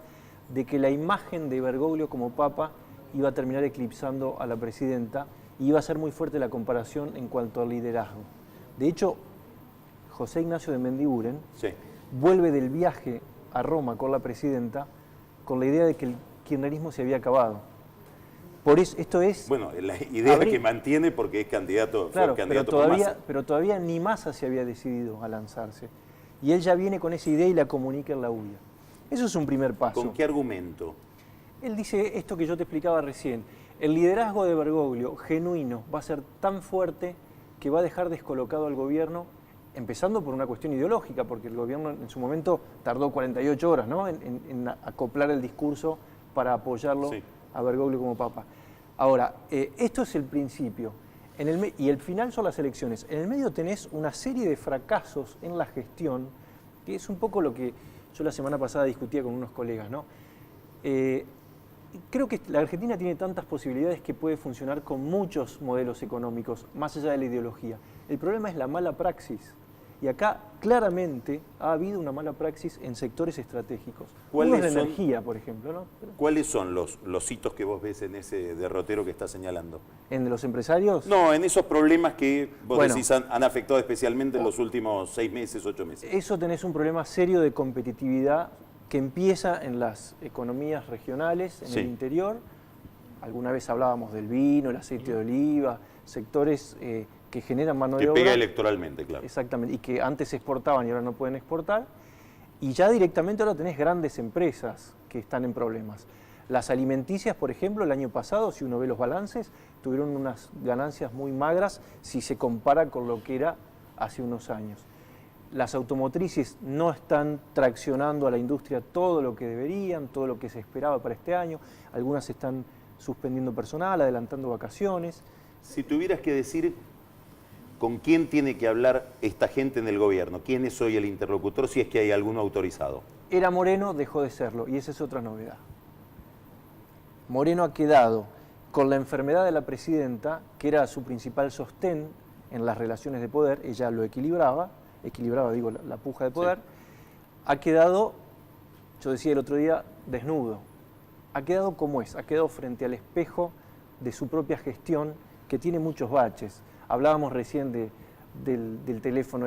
de que la imagen de Bergoglio como papa iba a terminar eclipsando a la presidenta y iba a ser muy fuerte la comparación en cuanto al liderazgo. De hecho, José Ignacio de Mendiguren vuelve del viaje a Roma con la presidenta con la idea de que el kirchnerismo se había acabado. Por eso, esto es... Bueno, la idea que mantiene porque es candidato, claro, fue candidato por Massa. Pero todavía ni Massa se había decidido a lanzarse. Y él ya viene con esa idea y la comunica en la UIA. Eso es un primer paso. ¿Con qué argumento? Él dice esto que yo te explicaba recién. El liderazgo de Bergoglio, genuino, va a ser tan fuerte que va a dejar descolocado al gobierno, empezando por una cuestión ideológica, porque el gobierno en su momento tardó 48 horas, ¿no?, en acoplar el discurso para apoyarlo a Bergoglio como papa. Ahora, esto es el principio. Y el final son las elecciones. En el medio tenés una serie de fracasos en la gestión, que es un poco lo que yo la semana pasada discutía con unos colegas, ¿no? Creo que la Argentina tiene tantas posibilidades que puede funcionar con muchos modelos económicos, más allá de la ideología. El problema es la mala praxis. Y acá claramente ha habido una mala praxis en sectores estratégicos. Uno es la energía, por ejemplo, ¿no? ¿Cuáles son los hitos que vos ves en ese derrotero que estás señalando? ¿En los empresarios? No, en esos problemas que vos decís han afectado especialmente en los últimos 6 meses, 8 meses. Eso tenés un problema serio de competitividad que empieza en las economías regionales, en el interior. Alguna vez hablábamos del vino, el aceite de oliva, sectores que generan mano de obra. Que pega electoralmente, claro. Exactamente, y que antes exportaban y ahora no pueden exportar. Y ya directamente ahora tenés grandes empresas que están en problemas. Las alimenticias, por ejemplo, el año pasado, si uno ve los balances, tuvieron unas ganancias muy magras si se compara con lo que era hace unos años. Las automotrices no están traccionando a la industria todo lo que deberían, todo lo que se esperaba para este año. Algunas están suspendiendo personal, adelantando vacaciones. Si tuvieras que decir con quién tiene que hablar esta gente en el gobierno, quién es hoy el interlocutor, si es que hay alguno autorizado. Era Moreno, dejó de serlo, y esa es otra novedad. Moreno ha quedado con la enfermedad de la presidenta, que era su principal sostén en las relaciones de poder, ella lo equilibraba digo, la puja de poder, ha quedado, yo decía el otro día, desnudo. Ha quedado como es, ha quedado frente al espejo de su propia gestión, que tiene muchos baches. Hablábamos recién del teléfono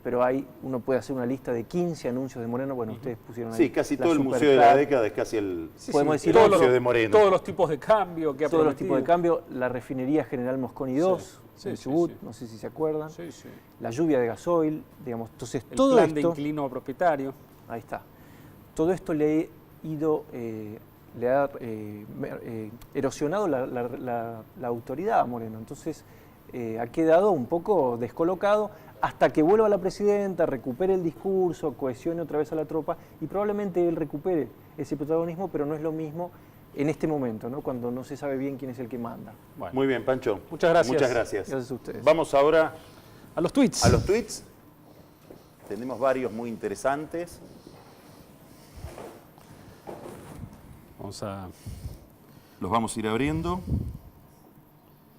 pero uno puede hacer una lista de 15 anuncios de Moreno. Bueno, ustedes pusieron ahí. Sí, casi la todo el Supercar. Museo de la Década es casi el Podemos decir el Museo de Moreno. Todos los tipos de cambio que ha Todos los prometido. tipos de cambio, la refinería General Mosconi 2, sí, en sí, Chubut, sí. no sé si se acuerdan. Sí, sí. La lluvia de gasoil, digamos. Entonces, El todo plan de esto, inquilino a propietario. ahí está. Todo esto le ha erosionado la autoridad a Moreno. Entonces, ha quedado un poco descolocado hasta que vuelva la presidenta, recupere el discurso, cohesione otra vez a la tropa y probablemente él recupere ese protagonismo, pero no es lo mismo en este momento, ¿no? Cuando no se sabe bien quién es el que manda. Bueno. Muy bien, Pancho. Muchas gracias. Muchas gracias. Gracias a ustedes. Vamos ahora a los tweets. A los tweets. Tenemos varios muy interesantes. Los vamos a ir abriendo.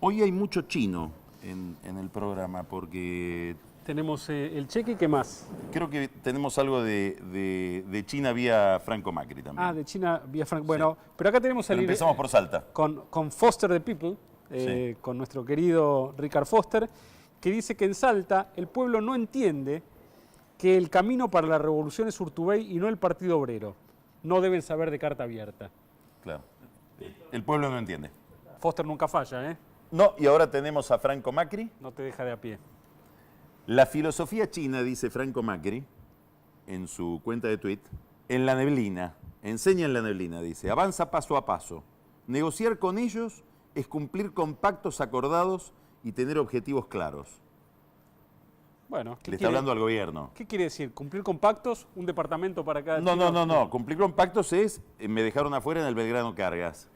Hoy hay mucho chino en el programa porque... Tenemos el cheque, ¿qué más? Creo que tenemos algo de China vía Franco Macri también. Ah, de China vía Franco. Bueno, sí. Pero acá tenemos pero empezamos por Salta. Con Foster the People, sí. Con nuestro querido Richard Foster, que dice que en Salta el pueblo no entiende que el camino para la revolución es Urtubey y no el Partido Obrero. No deben saber de carta abierta. Claro. El pueblo no entiende. Foster nunca falla, ¿eh? No, y ahora tenemos a Franco Macri. No te deja de a pie. La filosofía china, dice Franco Macri, en su cuenta de tweet, en la neblina, enseña en la neblina, dice, avanza paso a paso. Negociar con ellos es cumplir con pactos acordados y tener objetivos claros. Bueno, le está hablando al gobierno. ¿Qué quiere decir? ¿Cumplir con pactos? ¿Un departamento para cada No, chino? no. Cumplir con pactos es, me dejaron afuera en el Belgrano Cargas.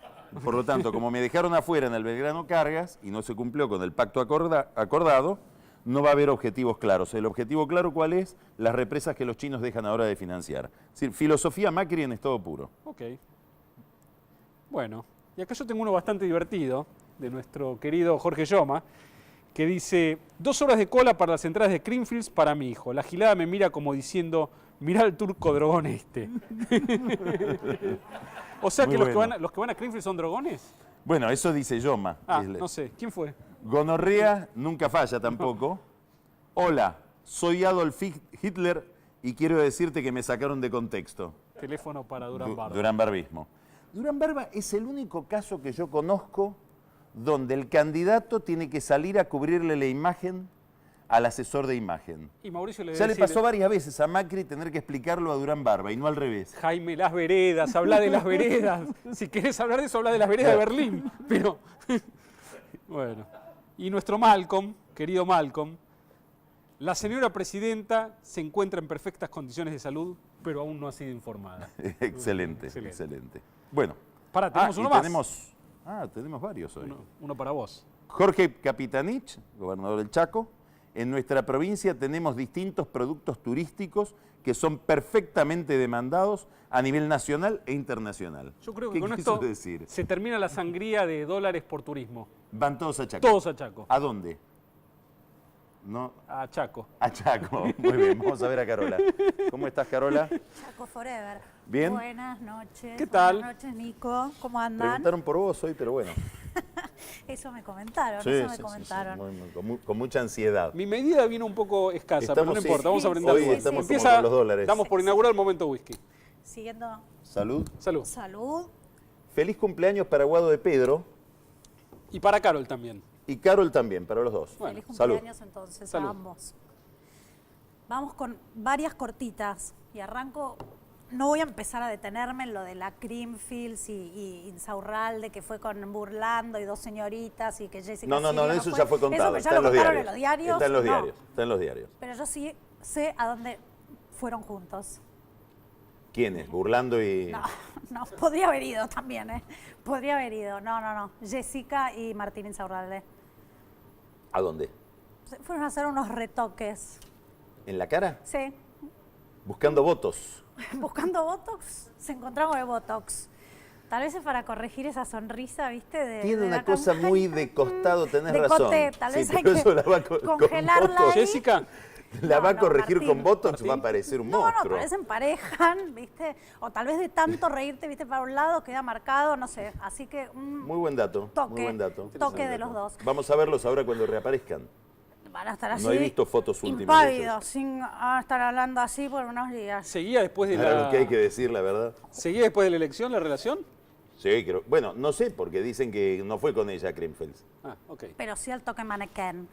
Por lo tanto, como me dejaron afuera en el Belgrano Cargas y no se cumplió con el pacto acordado, no va a haber objetivos claros. ¿El objetivo claro cuál es? Las represas que los chinos dejan ahora de financiar. Es decir, filosofía Macri en estado puro. Ok. Bueno, y acá yo tengo uno bastante divertido, de nuestro querido Jorge Lloma, que dice, 2 horas de cola para las entradas de Creamfields para mi hijo. La gilada me mira como diciendo, mirá al turco drogón este. O sea que los que van a Creamfields son drogones. Bueno, eso dice Lloma. Ah, no sé. ¿Quién fue? Gonorrea nunca falla tampoco. Hola, soy Adolf Hitler y quiero decirte que me sacaron de contexto. Teléfono para Durán Barba. Durán Barbismo. Durán Barba es el único caso que yo conozco donde el candidato tiene que salir a cubrirle la imagen al asesor de imagen. Y Mauricio ya le pasó varias veces a Macri tener que explicarlo a Durán Barba y no al revés. Jaime, las veredas, habla de las veredas. Si querés hablar de eso, habla de las veredas de Berlín. Pero, bueno. Y nuestro Malcolm, querido Malcolm, la señora presidenta se encuentra en perfectas condiciones de salud, pero aún no ha sido informada. Excelente. Bueno. Tenemos uno más. Tenemos varios hoy. Uno para vos. Jorge Capitanich, gobernador del Chaco. En nuestra provincia tenemos distintos productos turísticos que son perfectamente demandados a nivel nacional e internacional. Yo creo que ¿Qué con esto decir? se termina la sangría de dólares por turismo. Van todos a Chaco. Todos a Chaco. ¿A dónde? No. A Chaco. A Chaco. Muy bien, vamos a ver a Carola. ¿Cómo estás, Carola? Chaco Forever. Bien. Buenas noches. ¿Qué tal? Buenas noches, Nico. ¿Cómo andan? Preguntaron por vos hoy, pero bueno. Eso me comentaron, Sí, con mucha ansiedad. Mi medida vino un poco escasa, pero no importa, vamos a brindar. Hoy estamos como con los dólares. Damos por inaugurar el momento whisky. Siguiendo. Salud. Salud. Salud. Feliz cumpleaños para Guado de Pedro. Y para Carol también. Y Carol también, para los dos. Bueno, feliz cumpleaños entonces a ambos. Vamos con varias cortitas y arranco. No voy a empezar a detenerme en lo de la Creamfields y Insaurralde, que fue con Burlando y 2 señoritas y que Jessica No, eso fue. ya fue contado. Eso ya lo contaron en los diarios. Está en los diarios. Está en los diarios. Pero yo sí sé a dónde fueron juntos. ¿Quiénes? Burlando y... No, podría haber ido también, ¿eh? Podría haber ido. No. Jessica y Martín Insaurralde. ¿A dónde? Fueron a hacer unos retoques. ¿En la cara? Sí. Buscando votos. Buscando Botox, se encontraron con el Botox. Tal vez es para corregir esa sonrisa, ¿viste? Tiene una cosa muy de costado, tenés de razón. Coté, tal vez hay pero que eso la va congelarla con ahí. Jessica. La va a corregir Martín. con Botox, va a parecer un monstruo. No, tal vez emparejan, ¿viste? O tal vez de tanto reírte, ¿viste? Para un lado queda marcado, no sé. Así que muy buen dato. toque, muy buen dato. toque de los dos. Vamos a verlos ahora cuando reaparezcan. van a estar así. No he visto fotos últimas de ellos. Impávidos, sin estar hablando así por unos días. ¿Seguía después de Era lo que hay que decir, la verdad. ¿Seguía después de la elección la relación? Sí, creo. Bueno, no sé, porque dicen que no fue con ella Kremfels. Ah, ok. Pero sí al toque mannequin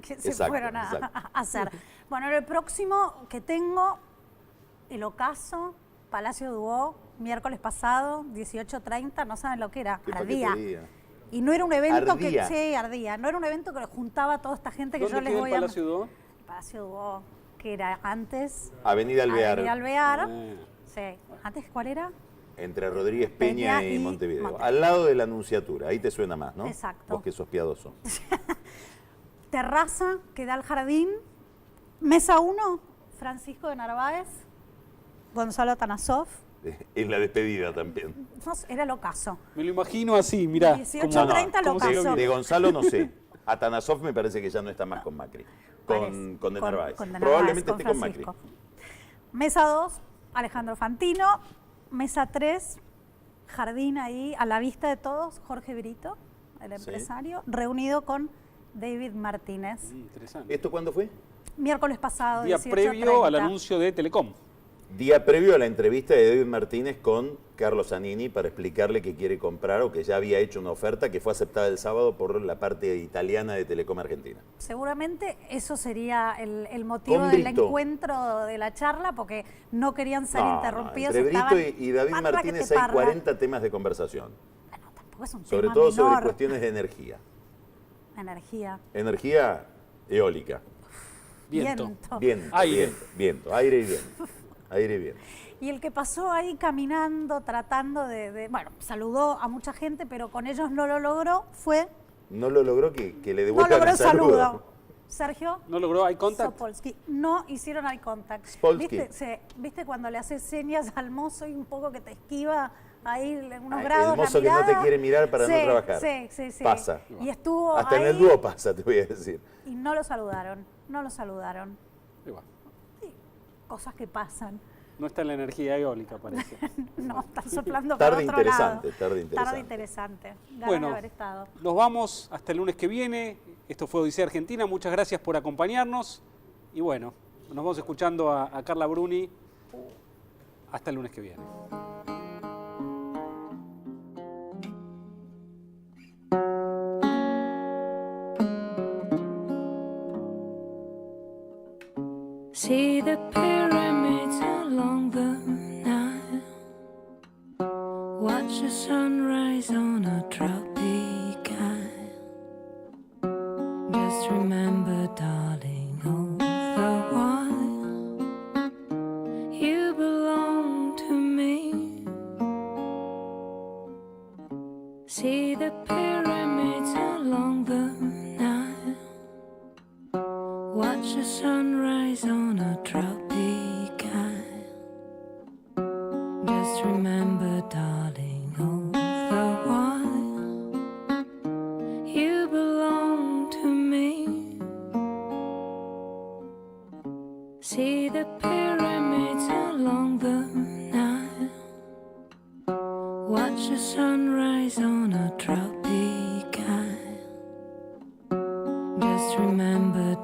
que se Exacto, fueron a exacto. hacer. Bueno, el próximo que tengo, el ocaso, Palacio Dubó, miércoles pasado, 18:30, no saben lo que era, ¿Qué ardía. paquetería? Y no era un evento ¿Ardía? que, sí, ardía, no era un evento que juntaba a toda esta gente que ¿Dónde yo les queda voy el a... Palacio Dubó? El Palacio Dubó, que era antes... Avenida Alvear. Avenida Alvear, Ah. sí. ¿Antes cuál era? Entre Rodríguez Peña, Peña y y Montevideo. Montevideo. Al lado de la Anunciatura. Ahí te suena más, ¿no? Exacto. Vos que sos piadoso. Terraza que da al jardín. Mesa 1, Francisco de Narváez, Gonzalo Tanasov. En la despedida también. No sé, era el ocaso. Me lo imagino así, mirá. 18:30 lo pasó. De Gonzalo no sé. Atanasov me parece que ya no está más con Macri. Con De Narváez. Con De Narváez, Probablemente con esté con Macri. Francisco. Mesa 2, Alejandro Fantino. Mesa 3, jardín ahí, a la vista de todos, Jorge Brito, el empresario, reunido con David Martínez. Interesante. ¿Esto cuándo fue? Miércoles pasado, Día 18:30. previo al anuncio de Telecom. Día previo a la entrevista de David Martínez con Carlos Zanini para explicarle que quiere comprar o que ya había hecho una oferta que fue aceptada el sábado por la parte italiana de Telecom Argentina. Seguramente eso sería el motivo Con del Brito. encuentro de la charla, porque no querían ser interrumpidos. Entre Brito estaban y David parra que Martínez te hay parra. 40 temas de conversación. Tampoco es un Sobre tema todo sobre menor. cuestiones de energía. Energía. Energía eólica. Viento. Aire. Viento. Aire y viento. Aire y viento. Y el que pasó ahí caminando, tratando bueno, saludó a mucha gente, pero con ellos no lo logró, fue... No lo logró que le No devuelvan logró el el saludo. saludo. Sergio. ¿No logró eye contact? Sopolsky. No hicieron eye contact. Spolsky. ¿Viste cuando le haces señas al mozo y un poco que te esquiva ahí unos Ay, grados el mozo la que no te mirada? quiere mirar para no trabajar. Sí. Pasa. Y estuvo Hasta ahí en el dúo pasa, te voy a decir. y no lo saludaron. No lo saludaron. Igual. Cosas que pasan. No está en la energía eólica, parece. No, están soplando Tarde por otro interesante, lado. tarde interesante. Tarde interesante. Ganas Bueno, de haber estado. nos vamos hasta el lunes que viene. Esto fue Odisea Argentina. Muchas gracias por acompañarnos. Y bueno, nos vamos escuchando a Carla Bruni hasta el lunes que viene. See the pyramids along the Nile. Watch the sunrise on a tropic isle. Just remember, darling, all the while you belong to me. See the pyramids along the Nile. Watch the sunrise on a tropic isle. Just remember, darling, all the while you belong to me. See the pyramids along the Nile. Watch the sunrise on a tropic isle. Just remember,